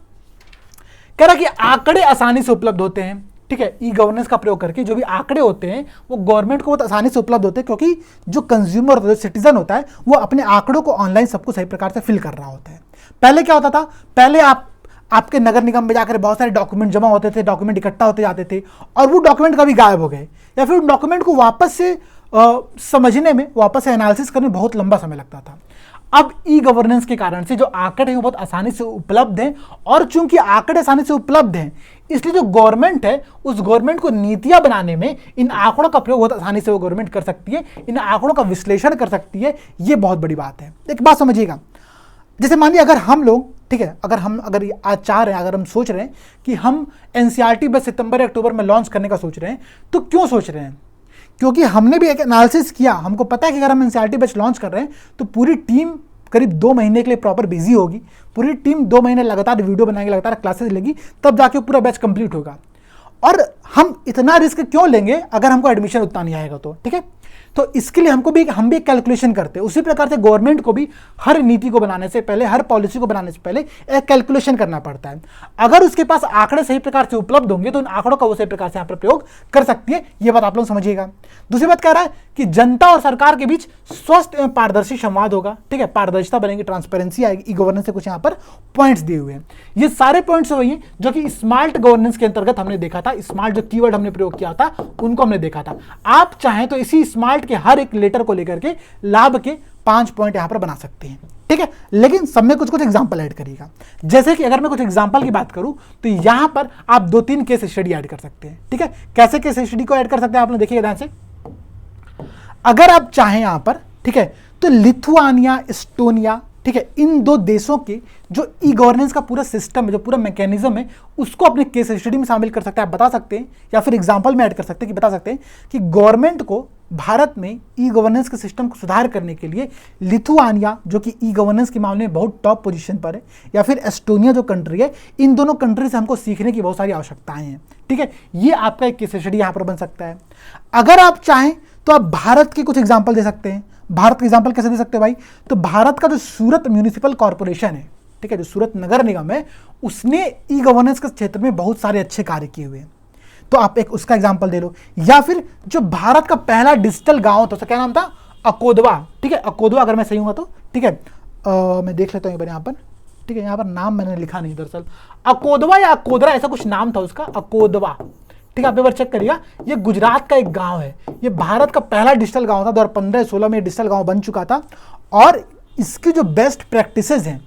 कह रहा कि आंकड़े आसानी से उपलब्ध होते हैं, ठीक है। ई गवर्नेंस का प्रयोग करके जो भी आंकड़े होते हैं वो गवर्नमेंट को बहुत आसानी से उपलब्ध होते हैं, क्योंकि जो कंज्यूमर जो सिटीजन होता है वो अपने आंकड़ों को ऑनलाइन सबको सही प्रकार से फिल कर रहा होता है। पहले क्या होता था, पहले आपके नगर निगम में जाकर बहुत सारे डॉक्यूमेंट जमा होते थे, डॉक्यूमेंट इकट्ठा होते जाते थे, और वो डॉक्यूमेंट कभी गायब हो गए, या फिर उन डॉक्यूमेंट को वापस से समझने में, वापस से एनालिसिस करने में बहुत लंबा समय लगता था। अब ई गवर्नेंस के कारण से जो आंकड़े हैं वो बहुत आसानी से उपलब्ध हैं, और चूंकि आंकड़े आसानी से उपलब्ध हैं, इसलिए जो गवर्नमेंट है उस गवर्नमेंट को नीतियां बनाने में इन आंकड़ों का प्रयोग बहुत आसानी से वो गवर्नमेंट कर सकती है, इन आंकड़ों का विश्लेषण कर सकती है। ये बहुत बड़ी बात है। एक बात समझिएगा, जैसे मान लिया अगर हम लोग, ठीक है, अगर आज चाह रहे हैं, अगर हम सोच रहे हैं कि हम एनसीईआरटी बस सितंबर या अक्टूबर में लॉन्च करने का सोच रहे हैं, तो क्यों सोच रहे हैं, क्योंकि हमने भी एक एनालिसिस किया, हमको पता है कि अगर हम एनसीईआरटी बैच लॉन्च कर रहे हैं तो पूरी टीम करीब 2 महीने के लिए प्रॉपर बिजी होगी, पूरी टीम 2 महीने लगातार वीडियो बनाएगी, लगातार क्लासेस लेगी, तब जाके पूरा बैच कंप्लीट होगा। और हम इतना रिस्क क्यों लेंगे अगर हमको एडमिशन उतना नहीं आएगा तो, ठीक है। तो इसके लिए हम भी कैलकुलेशन करते हैं। उसी प्रकार से गवर्नमेंट को भी हर नीति को बनाने से पहले, हर पॉलिसी को बनाने से पहले एक कैलकुलेशन करना पड़ता है। अगर उसके पास आंकड़े सही प्रकार से उपलब्ध होंगे तो उन आंकड़ों का वो सही प्रकार से यहाँ पर प्रयोग कर सकती है। ये बात आप लोग समझिएगा। दूसरी बात कह रहा है कि जनता और सरकार के बीच स्वस्थ एवं पारदर्शी संवाद होगा, ठीक है, पारदर्शिता बनेगी, ट्रांसपेरेंसी आएगी। ई गवर्नेंस से कुछ यहाँ पर पॉइंट्स दिए हुए हैं। ये सारे पॉइंट्स वही हैं जो कि स्मार्ट गवर्नेंस के अंतर्गत हमने देखा था। स्मार्ट जो कीवर्ड हमने प्रयोग किया था उनको हमने देखा था। आप चाहें तो इसी स्मार्ट के हर एक लेटर को लेकर के लाभ के 5 पॉइंट यहां पर बना सकते हैं, ठीक है। लेकिन सब में कुछ कुछ एग्जांपल ऐड करिएगा। जैसे कि अगर मैं कुछ एग्जांपल की बात करूं तो यहां पर आप 2-3 केस स्टडी ऐड कर सकते हैं, ठीक है। कैसे केस स्टडी को ऐड कर सकते हैं आप लोग देखिएगा ध्यान से। अगर आप चाहें यहां पर, ठीक है, तो लिथुआनिया, एस्टोनिया, ठीक है, इन 2 देशों के जो ई गवर्नेंस का पूरा सिस्टम है, जो पूरा मैकेनिज्म है, उसको अपने केस स्टडी में शामिल कर सकते हैं। आप बता सकते हैं या फिर एग्जांपल में ऐड कर सकते हैं कि बता सकते हैं कि गवर्नमेंट को भारत में ई गवर्नेंस के सिस्टम को सुधार करने के लिए लिथुआनिया, जो कि ई गवर्नेंस के मामले में बहुत टॉप पोजीशन पर है, या फिर एस्टोनिया जो कंट्री है, इन दोनों कंट्री से हमको सीखने की बहुत सारी आवश्यकताएं हैं, ठीक है। ये आपका एक केस स्टडी यहाँ पर बन सकता है। अगर आप चाहें तो आप भारत के कुछ एग्जाम्पल दे सकते हैं। भारत का एग्जाम्पल कैसे दे सकते हैं भाई, तो भारत का जो सूरत म्यूनिसिपल कॉर्पोरेशन है, ठीक है, जो सूरत नगर निगम है, उसने ई गवर्नेंस के क्षेत्र में बहुत सारे अच्छे कार्य किए हुए हैं, तो आप एक उसका एग्जाम्पल दे लो। या फिर जो भारत का पहला डिजिटल गांव था, उसका क्या नाम था, अकोदवा, ठीक है, अकोदवा अगर मैं सही हूँ तो, ठीक है। मैं देख लेता हूँ यहाँ पर, ठीक है, यहाँ पर नाम मैंने लिखा नहीं, दरअसल अकोदवा या अकोदरा ऐसा कुछ नाम था उसका, अकोदवा, ठीक है। आप एक बार चेक करिएगा। ये गुजरात का एक गांव है। ये भारत का पहला डिजिटल गांव था। 2015-16 में डिजिटल गांव बन चुका था, और इसकी जो बेस्ट प्रैक्टिसेस हैं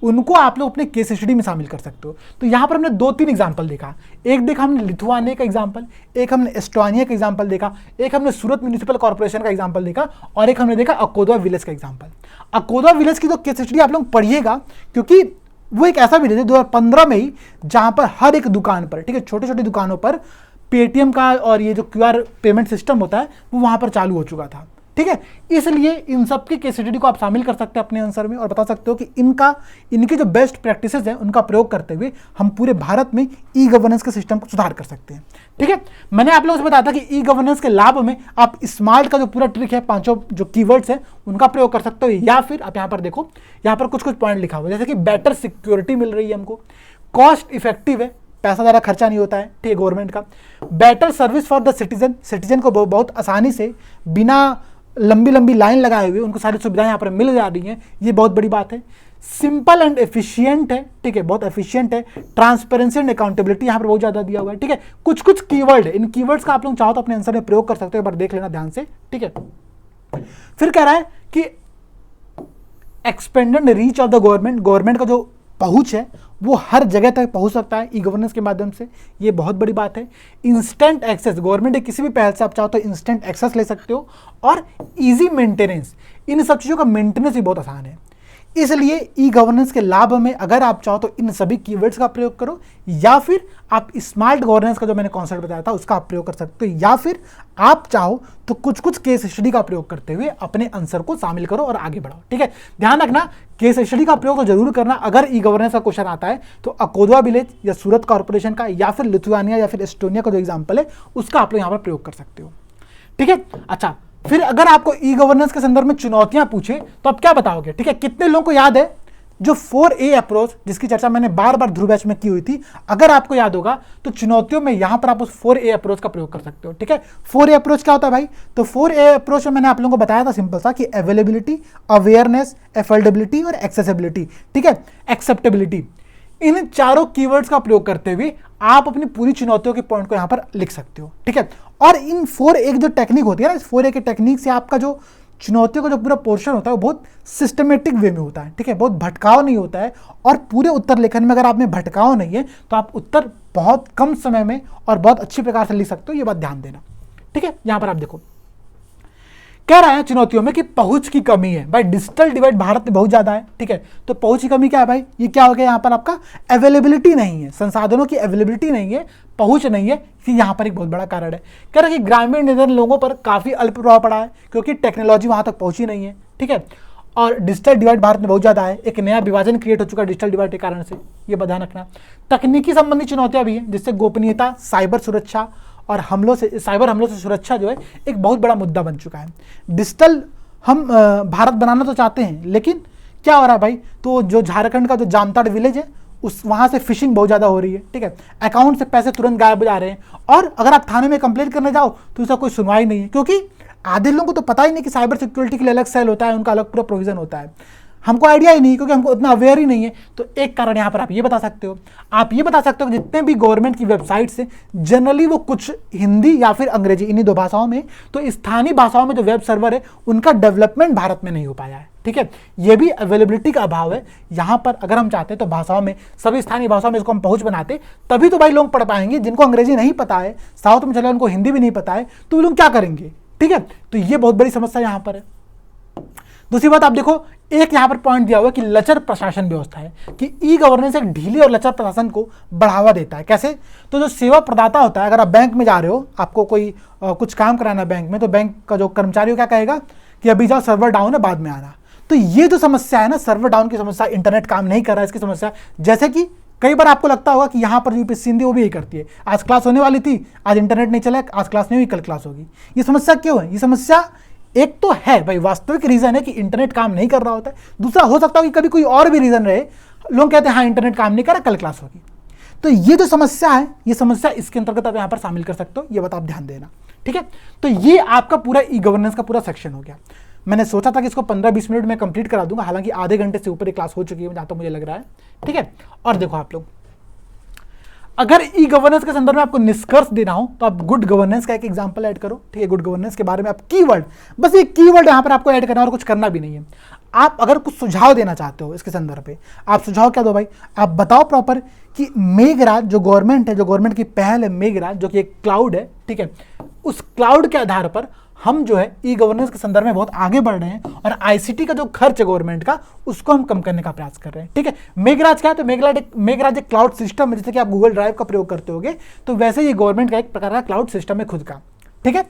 उनको आप लोग अपने केस स्टडी में शामिल कर सकते हो। तो यहाँ पर हमने 2-3 एग्जाम्पल देखा, एक देखा हमने लिथुआनिया का एग्जाम्पल, एक हमने एस्टोनिया का एग्जाम्पल देखा, एक हमने सूरत म्यूनिसिपल कॉर्पोरेशन का एग्जाम्पल देखा, और एक हमने देखा अकोदवा विलेज का एग्जाम्पल। अकोदवा विलेज की तो केस स्टडी आप लोग पढ़िएगा, क्योंकि वो एक ऐसा विलेज है 2015 में ही जहाँ पर हर एक दुकान पर, ठीक है, छोटी छोटी दुकानों पर पेटीएम का और ये जो QR पेमेंट सिस्टम होता है वो वहाँ पर चालू हो चुका था, ठीक है। इसलिए इन सब की केस स्टडी को आप शामिल कर सकते हैं अपने आंसर में और बता सकते हो कि इनकी जो बेस्ट प्रैक्टिसेस हैं उनका प्रयोग करते हुए हम पूरे भारत में ई गवर्नेंस के सिस्टम को सुधार कर सकते हैं, ठीक है। मैंने आप लोगों से बताया था कि ई गवर्नेंस के लाभ में आप स्मार्ट का जो पूरा ट्रिक है, 5 जो कीवर्ड्स हैं उनका प्रयोग कर सकते हो, या फिर आप यहाँ पर देखो, यहाँ पर कुछ पॉइंट लिखा हुआ है, जैसे कि बेटर सिक्योरिटी मिल रही है हमको, कॉस्ट इफेक्टिव है, पैसा ज़्यादा खर्चा नहीं होता है, ठीक है, गवर्नमेंट का, better service for the citizen को बहुत आसानी से बिना लंबी लंबी लाइन लगाए हुए उनको सारी सुविधाएं यहाँ पर मिल जा रही हैं, ये बहुत बड़ी बात है, सिंपल एंड एफिशिएंट है, ठीक है, बहुत एफिशिएंट है, ट्रांसपेरेंसी एंड अकाउंटेबिलिटी यहाँ पर बहुत ज़्यादा दिया हुआ है, ठीक है। कुछ कीवर्ड है, इन कीवर्ड्स का आप लोग चाहो तो अपने आंसर में प्रयोग कर सकते हो, एक बार देख लेना ध्यान से, ठीक है। फिर कह रहा है कि expanded reach of the government का जो पहुंच है वो हर जगह तक पहुंच सकता है ई गवर्नेंस के माध्यम से, ये बहुत बड़ी बात है। इंस्टेंट एक्सेस, गवर्नमेंट के किसी भी पहल से आप चाहो तो इंस्टेंट एक्सेस ले सकते हो, और इजी मेंटेनेंस, इन सब चीज़ों का मेंटेनेंस भी बहुत आसान है। इसलिए ई गवर्नेंस के लाभ में अगर आप चाहो तो इन सभी कीवर्ड्स का प्रयोग करो, या फिर आप स्मार्ट गवर्नेंस का जो मैंने कॉन्सेप्ट बताया था उसका आप प्रयोग कर सकते हो, या फिर आप चाहो तो कुछ केस स्टडी का प्रयोग करते हुए अपने आंसर को शामिल करो और आगे बढ़ाओ, ठीक है। ध्यान रखना केस स्टडी का प्रयोग तो जरूर करना, अगर ई गवर्नेंस का क्वेश्चन आता है तो अकोदवा विलेज या सूरत कॉर्पोरेशन का या फिर लिथुआनिया या फिर एस्टोनिया का जो एग्जाम्पल है उसका आप लोग यहाँ पर प्रयोग कर सकते हो, ठीक है। अच्छा, फिर अगर आपको ई गवर्नेंस के संदर्भ में चुनौतियां पूछे तो आप क्या बताओगे, ठीक है। कितने लोगों को याद है जो 4A अप्रोच जिसकी चर्चा मैंने बार बार ध्रुव बैच में की हुई थी, अगर आपको याद होगा तो चुनौतियों में यहां पर आप उस 4A अप्रोच का प्रयोग कर सकते हो, ठीक है। 4A अप्रोच क्या होता है भाई, तो 4A अप्रोच में मैंने आप लोगों को बताया था सिंपल सा कि अवेलेबिलिटी, अवेयरनेस, एफोर्डेबिलिटी और एक्सेसिबिलिटी, ठीक है, एक्सेप्टेबिलिटी, इन चारों कीवर्ड्स का प्रयोग करते हुए आप अपनी पूरी चुनौतियों के पॉइंट को यहां पर लिख सकते हो, ठीक है। और इन 4A जो टेक्निक होती है ना, इस 4A के टेक्निक से आपका जो चुनौतियों का जो पूरा पोर्शन होता है वो बहुत सिस्टमेटिक वे में होता है, ठीक है, बहुत भटकाव नहीं होता है। और पूरे उत्तर लेखन में अगर आप में भटकाव नहीं है तो आप उत्तर बहुत कम समय में और बहुत अच्छी प्रकार से लिख सकते हो, ये बात ध्यान देना, ठीक है। यहां पर आप देखो कह रहा है चुनौतियों में कि पहुंच की कमी है भाई, डिजिटल डिवाइड भारत में बहुत ज्यादा है, ठीक है। तो पहुंच की कमी क्या है भाई, ये क्या हो गया, यहाँ पर आपका अवेलेबिलिटी नहीं है, संसाधनों की अवेलेबिलिटी नहीं है, पहुंच नहीं है, यहाँ पर एक बहुत बड़ा कारण है। कह रहा है कि ग्रामीण निर्धन लोगों पर काफी अल्प प्रभाव पड़ा है क्योंकि टेक्नोलॉजी वहां तक पहुंची नहीं है, ठीक है। और डिजिटल डिवाइड भारत में बहुत ज़्यादा है, एक नया विभाजन क्रिएट हो चुका है डिजिटल डिवाइड के कारण से, ये ध्यान रखना। तकनीकी संबंधी चुनौतियां भी हैं, जिससे गोपनीयता, साइबर सुरक्षा और साइबर हमलों से सुरक्षा जो है एक बहुत बड़ा मुद्दा बन चुका है। डिजिटल हम भारत बनाना तो चाहते हैं, लेकिन क्या हो रहा है भाई, तो जो झारखंड का जो जामताड़ विलेज है वहाँ से फिशिंग बहुत ज़्यादा हो रही है, ठीक है। अकाउंट से पैसे तुरंत गायब हो जा रहे हैं, और अगर आप थाने में कंप्लेंट करने जाओ तो उसका कोई सुनवाई नहीं है, क्योंकि आधे लोगों को तो पता ही नहीं कि साइबर सिक्योरिटी के लिए अलग सेल होता है, उनका अलग पूरा प्रोविजन होता है। हमको आइडिया ही नहीं, क्योंकि हमको उतना अवेयर ही नहीं है। तो एक कारण यहाँ पर आप ये बता सकते हो, कि जितने भी गवर्नमेंट की वेबसाइट्स हैं जनरली वो कुछ हिंदी या फिर अंग्रेजी, इन्हीं 2 भाषाओं में, तो स्थानीय भाषाओं में जो वेब सर्वर है उनका डेवलपमेंट भारत में नहीं हो पाया है, ठीक है। ये भी अवेलेबिलिटी का अभाव है यहाँ पर। अगर हम चाहते हैं तो भाषाओं में, सभी स्थानीय भाषाओं में इसको हम पहुँच बनाते, तभी तो भाई लोग पढ़ पाएंगे। जिनको अंग्रेजी नहीं पता है, साउथ में चले उनको हिंदी भी नहीं पता है, तो वो लोग क्या करेंगे, ठीक है। तो ये बहुत बड़ी समस्या यहाँ पर है। दूसरी बात आप देखो, एक यहाँ पर पॉइंट दिया हुआ है कि लचर प्रशासन व्यवस्था है, कि ई गवर्नेंस एक ढीली और लचर प्रशासन को बढ़ावा देता है। कैसे, तो जो सेवा प्रदाता होता है, अगर आप बैंक में जा रहे हो, आपको कोई कुछ काम कराना है बैंक में, तो बैंक का जो कर्मचारी क्या कहेगा कि अभी जाओ, सर्वर डाउन है, बाद में आना। तो ये जो समस्या है ना, सर्वर डाउन की समस्या, इंटरनेट काम नहीं कर रहा है इसकी समस्या, जैसे कि कई बार आपको लगता होगा कि यहाँ पर यूपीएससी हिंदी वो भी यही करती है, आज क्लास होने वाली थी, आज इंटरनेट नहीं चला, आज क्लास नहीं हुई, कल क्लास होगी। ये समस्या क्यों है, ये समस्या एक तो है भाई वास्तविक रीजन है कि इंटरनेट काम नहीं कर रहा होता है, दूसरा हो सकता है कि कभी कोई और भी रीजन रहे, लोग कहते हैं हाँ इंटरनेट काम नहीं कर रहा, कल क्लास होगी। तो ये जो समस्या है, ये समस्या इसके अंतर्गत आप यहाँ पर शामिल कर सकते हो, ये बात आप ध्यान देना, ठीक है। तो ये आपका पूरा ई गवर्नेंस का पूरा सेक्शन हो गया। मैंने सोचा था कि इसको 15-20 मिनट में कंप्लीट करा दूंगा, हालांकि आधे घंटे से ऊपर एक क्लास हो चुकी है जहाँ तक मुझे लग रहा है, ठीक है। और देखो आप लोग, अगर ई गवर्नेंस के संदर्भ में आपको निष्कर्ष देना हो तो आप गुड गवर्नेंस का एक एग्जांपल ऐड करो, ठीक है। गुड गवर्नेंस के बारे में आप कीवर्ड, बस एक कीवर्ड यहाँ पर आपको ऐड करना और कुछ करना भी नहीं है। आप अगर कुछ सुझाव देना चाहते हो इसके संदर्भ पे, आप सुझाव क्या दो भाई, आप बताओ प्रॉपर कि मेघराज जो गवर्नमेंट है, जो गवर्नमेंट की पहल है मेघराज, जो कि एक क्लाउड है, ठीक है, उस क्लाउड के आधार पर हम जो है ई गवर्नेंस के संदर्भ में बहुत आगे बढ़ रहे हैं और आईसीटी का जो खर्च है गवर्नमेंट का उसको हम कम करने का प्रयास कर रहे हैं, ठीक है। मेघराज क्या है, तो मेघराज एक क्लाउड सिस्टम है, जैसे कि आप गूगल ड्राइव का प्रयोग करते होगे, तो वैसे ये गवर्नमेंट का एक प्रकार का क्लाउड सिस्टम है खुद का, ठीक है।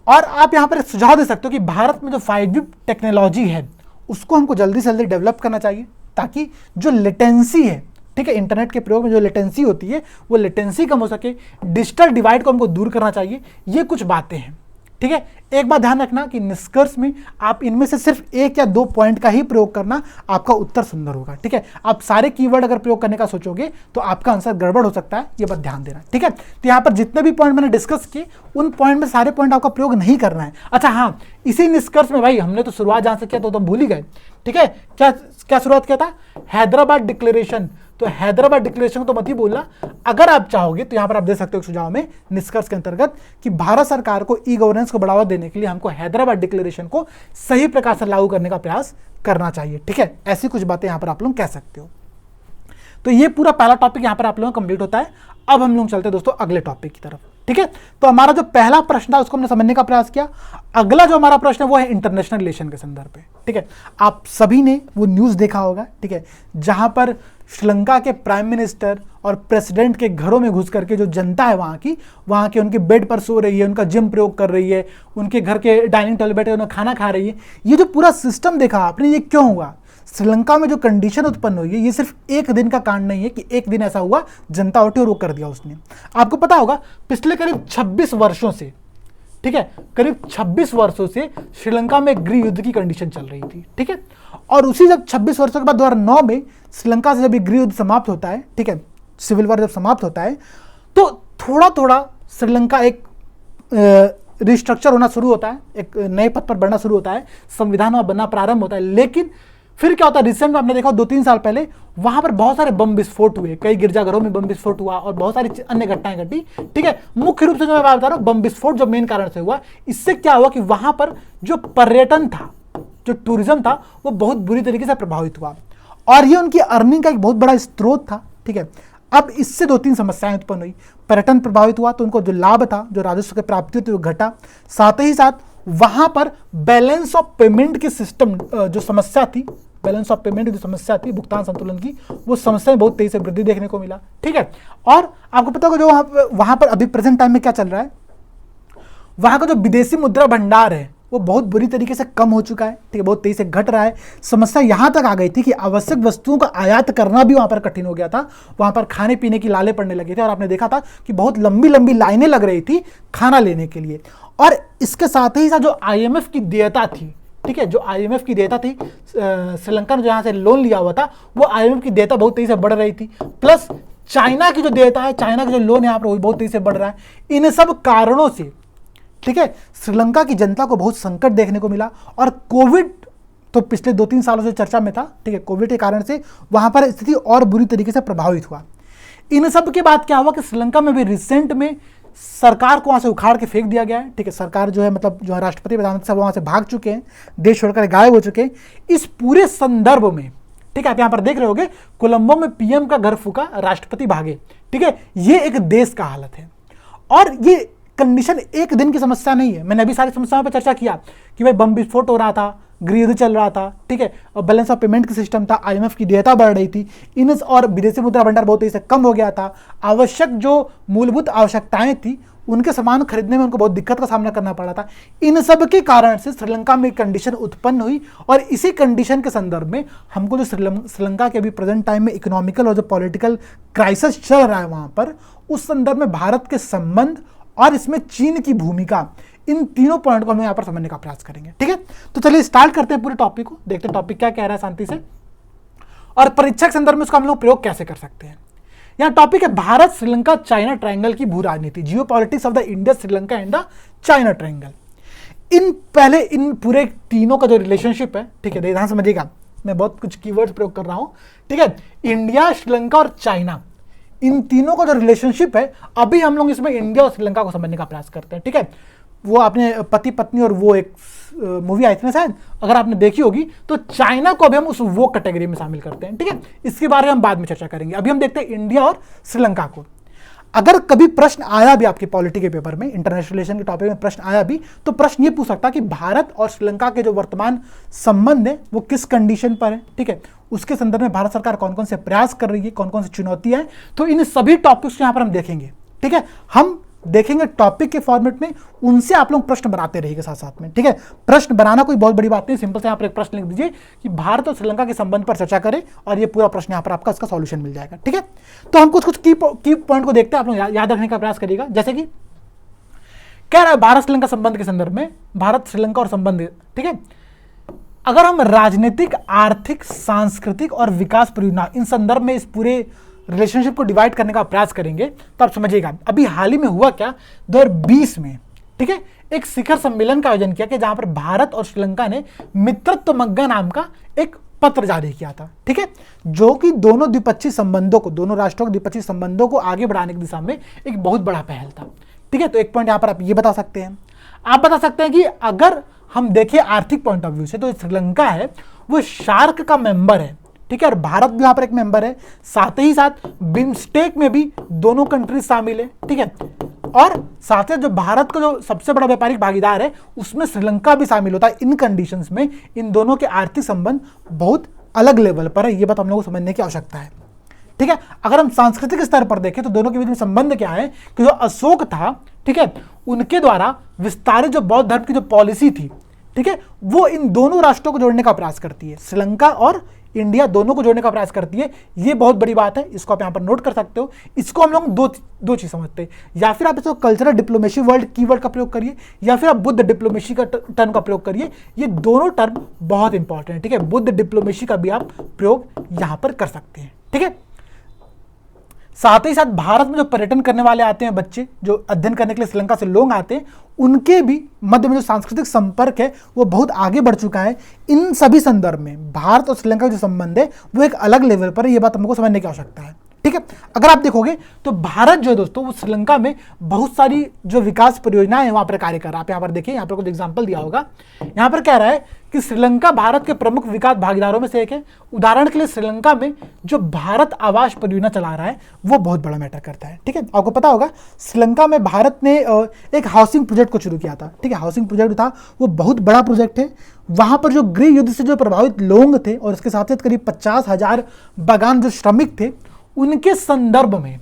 और आप यहाँ पर सुझाव दे सकते हो कि भारत में जो 5G टेक्नोलॉजी है उसको हमको जल्दी से जल्दी डेवलप करना चाहिए, ताकि जो लेटेंसी है, ठीक है, इंटरनेट के प्रयोग में जो लेटेंसी होती है वो लेटेंसी कम हो सके, डिजिटल डिवाइड को हमको दूर करना चाहिए। ये कुछ बातें हैं, ठीक है। एक बात ध्यान रखना कि निष्कर्ष में आप इनमें से सिर्फ 1 या 2 पॉइंट का ही प्रयोग करना, आपका उत्तर सुंदर होगा, ठीक है। आप सारे कीवर्ड अगर प्रयोग करने का सोचोगे तो आपका आंसर गड़बड़ हो सकता है, ये बात ध्यान देना, ठीक है। तो यहाँ पर जितने भी पॉइंट मैंने डिस्कस किए उन पॉइंट में सारे पॉइंट आपका प्रयोग नहीं करना है। अच्छा हाँ, इसी निष्कर्ष में भाई हमने तो शुरुआत जहां से किया तो तुम भूल ही गए, ठीक है। क्या क्या शुरुआत किया था, हैदराबाद डिक्लेरेशन, तो हैदराबाद डिक्लेरेशन तो मत ही बोलना। अगर आप चाहोगे तो यहां पर आप दे सकते हो सुझाव में निष्कर्ष के अंतर्गत कि भारत सरकार को ई गवर्नेंस को बढ़ावा देने के लिए हमको हैदराबाद डिक्लेरेशन को सही प्रकार से लागू करने का प्रयास करना चाहिए, ठीक है। ऐसी कुछ बातें यहां पर आप लोग कह सकते हो। तो ये पूरा पहला टॉपिक यहां पर आप लोगों का कंप्लीट होता है। अब हम लोग चलते हैं दोस्तों अगले टॉपिक की तरफ, ठीक है। तो हमारा जो पहला प्रश्न था उसको हमने समझने का प्रयास किया। अगला जो हमारा प्रश्न है वो है इंटरनेशनल रिलेशन के संदर्भ पे, ठीक है। आप सभी ने वो न्यूज़ देखा होगा, ठीक है, जहां पर श्रीलंका के प्राइम मिनिस्टर और प्रेसिडेंट के घरों में घुस करके जो जनता है वहाँ के उनके बेड पर सो रही है, उनका जिम प्रयोग कर रही है, उनके घर के डाइनिंग टेबल बैठे उन्हें खाना खा रही है। ये जो पूरा सिस्टम देखा आपने, ये क्यों हुआ? श्रीलंका में जो कंडीशन उत्पन्न हुई है ये सिर्फ एक दिन का कांड नहीं है कि एक दिन ऐसा हुआ जनता उठी और वो कर दिया उसने। आपको पता होगा पिछले करीब 26 वर्षों से, ठीक है, करीब 26 वर्षों से श्रीलंका में गृह युद्ध की कंडीशन चल रही थी, ठीक है। और उसी जब 26 वर्षों के बाद 2009 में श्रीलंका से जब गृह युद्ध समाप्त होता है, ठीक है, सिविल वॉर जब समाप्त होता है, तो थोड़ा थोड़ा श्रीलंका एक रिस्ट्रक्चर होना शुरू होता है, एक नए पथ पर बढ़ना शुरू होता है, संविधान बनना प्रारंभ होता है। लेकिन फिर क्या होता है, रिसेंट में आपने देखा 2-3 साल पहले वहां पर बहुत सारे बम विस्फोट हुए, कई गिरजाघरों में बम विस्फोट हुआ और बहुत सारी अन्य घटनाएं घटी, ठीक है। मुख्य रूप से जो मैं बात बता रहा हूं बम विस्फोट जो मेन कारण से हुआ, इससे क्या हुआ कि वहां पर जो पर्यटन था, जो टूरिज्म था, वो बहुत बुरी तरीके से प्रभावित हुआ और ये उनकी अर्निंग का एक बहुत बड़ा स्रोत था, ठीक है। अब इससे 2-3 समस्याएं उत्पन्न हुई। पर्यटन प्रभावित हुआ तो उनको जो लाभ था, जो राजस्व की प्राप्ति थी, वो घटा। साथ ही साथ वहां पर बैलेंस ऑफ पेमेंट की सिस्टम जो समस्या थी, बैलेंस ऑफ पेमेंट की जो समस्या थी, भुगतान संतुलन की, वो समस्या में बहुत तेजी से वृद्धि देखने को मिला, ठीक है। और आपको पता होगा जो वहां पर अभी प्रेजेंट टाइम में क्या चल रहा है, वहां का जो विदेशी मुद्रा भंडार है वो बहुत बुरी तरीके से कम हो चुका है, ठीक है, बहुत तेजी से घट रहा है। समस्या यहां तक आ गई थी कि आवश्यक वस्तुओं का आयात करना भी वहां पर कठिन हो गया था। वहां पर खाने पीने की लाले पड़ने लगे थे और आपने देखा था कि बहुत लंबी लंबी लाइनें लग रही थी खाना लेने के लिए। और इसके साथ ही साथ जो IMF की देयता थी, ठीक है, जो IMF की देयता थी, श्रीलंका ने जहां से लोन लिया हुआ था वो IMF की देयता बहुत तेजी से बढ़ रही थी। प्लस चाइना की जो देयता है, चाइना का जो लोन यहाँ पर वो बहुत तेजी से बढ़ रहा है। इन सब कारणों से, ठीक है, श्रीलंका की जनता को बहुत संकट देखने को मिला। और कोविड तो पिछले 2-3 सालों से चर्चा में था, ठीक है, कोविड के कारण से वहां पर स्थिति और बुरी तरीके से प्रभावित हुआ। इन सब के बाद क्या हुआ कि श्रीलंका में भी रिसेंट में सरकार को वहां से उखाड़ के फेंक दिया गया है, ठीक है। सरकार जो है मतलब जो है राष्ट्रपति प्रधानमंत्री सब वहां से भाग चुके हैं, देश छोड़कर गायब हो चुके हैं। इस पूरे संदर्भ में, ठीक है, आप यहां पर देख रहे होगे कोलंबो में PM का घर फूका, राष्ट्रपति भागे, ठीक है। ये एक देश का हालत है और ये कंडीशन एक दिन की समस्या नहीं है। मैंने अभी सारी समस्याओं पर चर्चा किया कि भाई बम विस्फोट हो रहा था, गृह युद्ध चल रहा था, ठीक है, और बैलेंस ऑफ पेमेंट का सिस्टम था, IMF की देयता बढ़ रही थी, इन और विदेशी मुद्रा भंडार बहुत तेजी से कम हो गया था। आवश्यक जो मूलभूत आवश्यकताएं थी उनके सामान खरीदने में उनको बहुत दिक्कत का सामना करना पड़ा था। इन सब के कारण से श्रीलंका में कंडीशन उत्पन्न हुई और इसी कंडीशन के संदर्भ में हमको जो श्रीलंका के अभी प्रेजेंट टाइम में इकोनॉमिकल और जो पॉलिटिकल क्राइसिस चल रहा है वहां पर, उस संदर्भ में भारत के संबंध और इसमें चीन की भूमिका, इन तीनों पॉइंट को हम यहाँ पर समझने का प्रयास करेंगे, ठीक है। तो चलिए स्टार्ट करते हैं पूरे टॉपिक को, देखते हैं टॉपिक क्या कह रहा है शांति से और परीक्षा के संदर्भ में उसका हम लोग प्रयोग कैसे कर सकते हैं। यहाँ टॉपिक है भारत श्रीलंका चाइना ट्रायंगल की भू राजनीति, geopolitics of the India Sri Lanka and the China triangle. इन पूरे तीनों का जो रिलेशनशिप है, ठीक है, ध्यान समझिएगा, मैं बहुत कुछ कीवर्ड्स प्रयोग कर रहा हूं, ठीक है। इंडिया, श्रीलंका और चाइना, इन तीनों का जो रिलेशनशिप है, अभी हम लोग इसमें इंडिया और श्रीलंका को समझने का प्रयास करते हैं, ठीक है। वो आपने पति पत्नी और वो एक मूवी आई थी ना शायद, अगर आपने देखी होगी, तो चाइना को भी हम उस वो कैटेगरी में शामिल करते हैं। ठीक है, इसके बारे में हम बाद में चर्चा करेंगे। अभी हम देखते हैं इंडिया और श्रीलंका को। अगर कभी प्रश्न आया भी आपके पॉलिटी के पेपर में, इंटरनेशनल रिलेशन के टॉपिक में प्रश्न आया भी, तो प्रश्न ये पूछ सकता है कि भारत और श्रीलंका के जो वर्तमान संबंध है वो किस कंडीशन पर है। ठीक है, उसके संदर्भ में भारत सरकार कौन कौन से प्रयास कर रही है, कौन कौन सी चुनौतियां हैं, तो इन सभी टॉपिक्स यहाँ पर हम देखेंगे। ठीक है, हम देखेंगे टॉपिक के फॉर्मेट में, उनसे आप लोग प्रश्न बनाते रहिएगा साथ साथ में। ठीक है, प्रश्न बनाना कोई बहुत बड़ी बात नहीं, सिंपल से यहाँ पर एक प्रश्न लिख दीजिए कि भारत और श्रीलंका के संबंध पर चर्चा करें, और ये पूरा प्रश्न यहाँ पर आपका इसका सॉल्यूशन मिल जाएगा। ठीक है, तो हम कुछ की पॉइंट को देखते हैं, आप लोग याद रखने का प्रयास करिएगा। जैसे कि कह रहा है भारत श्रीलंका संबंध के संदर्भ में, भारत श्रीलंका और संबंध। ठीक है, अगर हम राजनीतिक, आर्थिक, सांस्कृतिक और विकास परियोजना, इन संदर्भ में इस पूरे रिलेशनशिप को डिवाइड करने का प्रयास करेंगे, तो आप समझिएगा अभी हाल ही में हुआ क्या, 2020 में, ठीक है, एक शिखर सम्मेलन का आयोजन किया कि जहां पर भारत और श्रीलंका ने मित्रत्व मग्गा नाम का एक पत्र जारी किया था। ठीक है, जो कि दोनों द्विपक्षीय संबंधों को, दोनों राष्ट्रों के द्विपक्षीय संबंधों को आगे बढ़ाने की दिशा में एक बहुत बड़ा पहल था। ठीक है, तो एक पॉइंट यहां पर आप ये बता सकते हैं। आप बता सकते हैं कि अगर हम देखें आर्थिक पॉइंट ऑफ व्यू से, तो श्रीलंका है वो शार्क का मेंबर है। ठीक है, और भारत भी यहां पर एक मेंबर है, साथ ही साथ बिम्स्टेक में भी दोनों कंट्रीज शामिल है। ठीक है, और साथ ही जो भारत का जो सबसे बड़ा व्यापारिक भागीदार है, उसमें श्रीलंका भी शामिल होता है। इन कंडीशंस में इन दोनों के आर्थिक संबंध बहुत अलग लेवल पर है, ये बात हम लोगों को समझने की आवश्यकता है। ठीक है, अगर हम सांस्कृतिक स्तर पर देखें तो दोनों के बीच में संबंध क्या है कि जो अशोक था, ठीक है, उनके द्वारा विस्तारित जो बौद्ध धर्म की जो पॉलिसी थी, ठीक है, वो इन दोनों राष्ट्रों को जोड़ने का प्रयास करती है। श्रीलंका और इंडिया दोनों को जोड़ने का प्रयास करती है, ये बहुत बड़ी बात है, इसको आप यहाँ पर नोट कर सकते हो। इसको हम लोग दो चीज समझते हैं, या फिर आप इसको कल्चरल डिप्लोमेसी वर्ड कीवर्ड का प्रयोग करिए, या फिर आप बुद्ध डिप्लोमेसी का टर्म का प्रयोग करिए। ये दोनों टर्म बहुत इंपॉर्टेंट है। ठीक है, बुद्ध डिप्लोमेसी का भी आप प्रयोग यहाँ पर कर सकते हैं। ठीक है, साथ ही साथ भारत में जो पर्यटन करने वाले आते हैं बच्चे, जो अध्ययन करने के लिए श्रीलंका से लोग आते हैं, उनके भी मध्य में जो सांस्कृतिक संपर्क है वो बहुत आगे बढ़ चुका है। इन सभी संदर्भ में भारत और श्रीलंका का जो संबंध है वो एक अलग लेवल पर है, ये बात हमको समझने की आवश्यकता है। ठीक है, अगर आप देखोगे तो भारत जो है दोस्तों, वो श्रीलंका में बहुत सारी जो विकास परियोजनाएं हैं वहां पर कार्य कर रहा है। आप यहाँ पर देखिए, यहाँ पर कुछ एग्जाम्पल दिया होगा। यहाँ पर कह रहा है कि श्रीलंका भारत के प्रमुख विकास भागीदारों में से एक है। उदाहरण के लिए श्रीलंका में जो भारत आवास परियोजना चला रहा है वो बहुत बड़ा मैटर करता है। ठीक है, आपको पता होगा श्रीलंका में भारत ने एक हाउसिंग प्रोजेक्ट को शुरू किया था। ठीक है, हाउसिंग प्रोजेक्ट था वो बहुत बड़ा प्रोजेक्ट है। वहां पर जो गृह युद्ध से जो प्रभावित लोग थे और इसके साथ साथ करीब 50,000 बागान जो श्रमिक थे, उनके संदर्भ में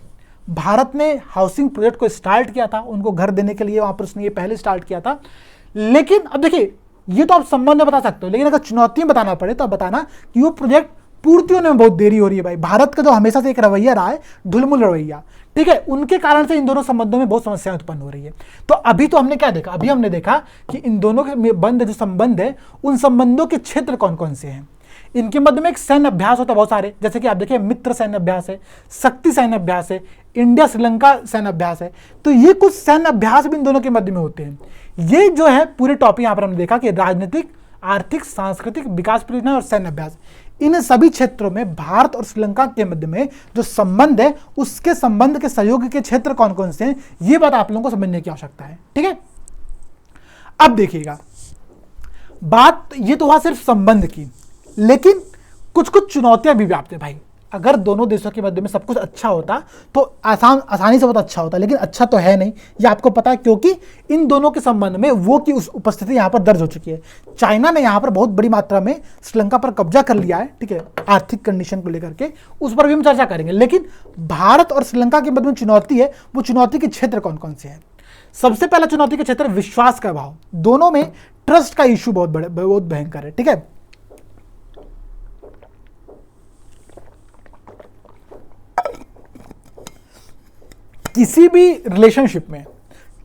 भारत ने हाउसिंग प्रोजेक्ट को स्टार्ट किया था, उनको घर देने के लिए वहां पर उसने ये पहले स्टार्ट किया था। लेकिन अब देखिए, ये तो आप संबंध में बता सकते हो, लेकिन अगर चुनौतियां बताना पड़े तो आप बताना कि वो प्रोजेक्ट पूर्ति होने में बहुत देरी हो रही है। भाई, भारत का जो हमेशा से एक रवैया रहा है, ढुलमुल रवैया, ठीक है, उनके कारण से इन दोनों संबंधों में बहुत समस्याएं उत्पन्न हो रही है। तो अभी तो हमने क्या देखा, अभी हमने देखा कि इन दोनों के बंद जो संबंध है, उन संबंधों के क्षेत्र कौन कौन से हैं। इनके मध्य में एक सैन्य अभ्यास होता है बहुत सारे, जैसे कि आप देखिए मित्र सैन्य अभ्यास है, शक्ति सैन्य अभ्यास है, इंडिया श्रीलंका सैन्य अभ्यास है। तो ये कुछ सैन्य अभ्यास भी इन दोनों के मध्य में होते हैं। ये जो है पूरे टॉपिक यहाँ पर हमने देखा कि राजनीतिक, आर्थिक, सांस्कृतिक, विकास परियोजना और सैन्य अभ्यास, इन सभी क्षेत्रों में भारत और श्रीलंका के मध्य में जो संबंध है, उसके संबंध के सहयोग के क्षेत्र कौन कौन से हैं, ये बात आप लोगों को समझने की आवश्यकता है। ठीक है, अब देखिएगा, बात ये तो हुआ सिर्फ संबंध की, लेकिन कुछ कुछ चुनौतियां भी व्याप्त है। भाई, अगर दोनों देशों के मध्य में सब कुछ अच्छा होता तो आसानी से बहुत अच्छा होता, लेकिन अच्छा तो है नहीं, ये आपको पता है, क्योंकि इन दोनों के संबंध में वो की उस उपस्थिति यहाँ पर दर्ज हो चुकी है। चाइना ने यहाँ पर बहुत बड़ी मात्रा में श्रीलंका पर कब्जा कर लिया है। ठीक है, आर्थिक कंडीशन को लेकर के उस पर भी हम चर्चा करेंगे। लेकिन भारत और श्रीलंका के मध्य में चुनौती है, वो चुनौती के क्षेत्र कौन कौन से हैं। सबसे पहला चुनौती का क्षेत्र विश्वास का अभाव। दोनों में ट्रस्ट का इश्यू बहुत भयंकर है। ठीक है, किसी भी रिलेशनशिप में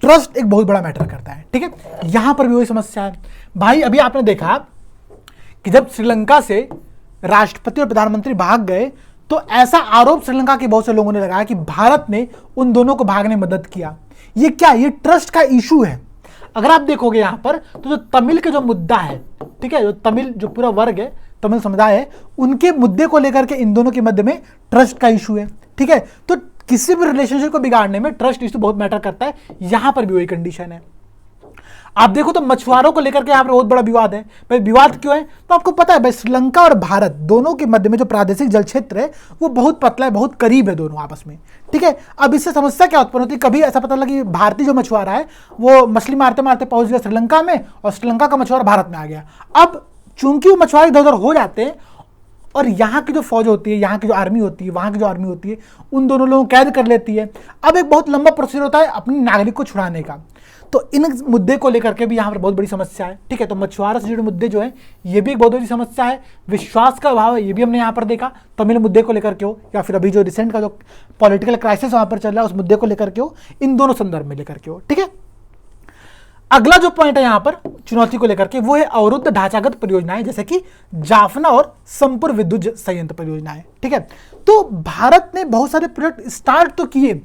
ट्रस्ट एक बहुत बड़ा मैटर करता है। ठीक है, यहां पर भी वही समस्या है। भाई, अभी आपने देखा कि जब श्रीलंका से राष्ट्रपति और प्रधानमंत्री भाग गए, तो ऐसा आरोप श्रीलंका के बहुत से लोगों ने लगाया कि भारत ने उन दोनों को भागने में मदद किया। ये क्या, ये ट्रस्ट का इशू है। अगर आप देखोगे यहां पर, तो जो तमिल का जो मुद्दा है, ठीक है, जो तमिल जो पूरा वर्ग है, तमिल समुदाय है, उनके मुद्दे को लेकर के इन दोनों के मध्य में ट्रस्ट का इशू है। ठीक है, तो किसी भी रिलेशनशिप को बिगाड़ने में ट्रस्ट इशू बहुत मैटर करता है। यहां पर भी वही कंडीशन है। आप देखो तो मछुआरों को लेकर के यहाँ पर बहुत बड़ा विवाद है। भाई विवाद क्यों है? तो आपको पता है भाई श्रीलंका और भारत दोनों के मध्य में जो प्रादेशिक जल क्षेत्र है वो बहुत पतला है, बहुत करीब है दोनों आपस में, ठीक है। अब इससे समस्या क्या उत्पन्न होती है, कभी ऐसा पता लगा कि भारतीय जो मछुआरा है वो मछली मारते मारते पहुंच गया श्रीलंका में और श्रीलंका का मछुआरा भारत में आ गया। अब चूंकि वो मछुआरे इधर उधर हो जाते हैं और यहाँ की जो फौज होती है, यहाँ की जो आर्मी होती है, वहाँ की जो आर्मी होती है, उन दोनों लोगों को कैद कर लेती है। अब एक बहुत लंबा प्रोसीजर होता है अपने नागरिक को छुड़ाने का। तो इन मुद्दे को लेकर के भी यहाँ पर बहुत बड़ी समस्या है, ठीक है। तो मछुआरों से जुड़े मुद्दे जो है ये भी एक बहुत बड़ी समस्या है। विश्वास का अभाव है, ये भी हमने यहाँ पर देखा तमिल मुद्दे को लेकर के हो, या फिर अभी जो रिसेंट का जो पॉलिटिकल क्राइसिस वहाँ पर चल रहा है उस मुद्दे को लेकर के हो, इन दोनों संदर्भ में लेकर के हो, ठीक है। अगला जो पॉइंट है यहाँ पर चुनौती को लेकर के वो है अवरुद्ध ढांचागत परियोजनाएं, जैसे कि जाफना और संपूर्ण विद्युत संयंत्र परियोजनाएं, ठीक है। तो भारत ने बहुत सारे प्रोजेक्ट स्टार्ट तो किए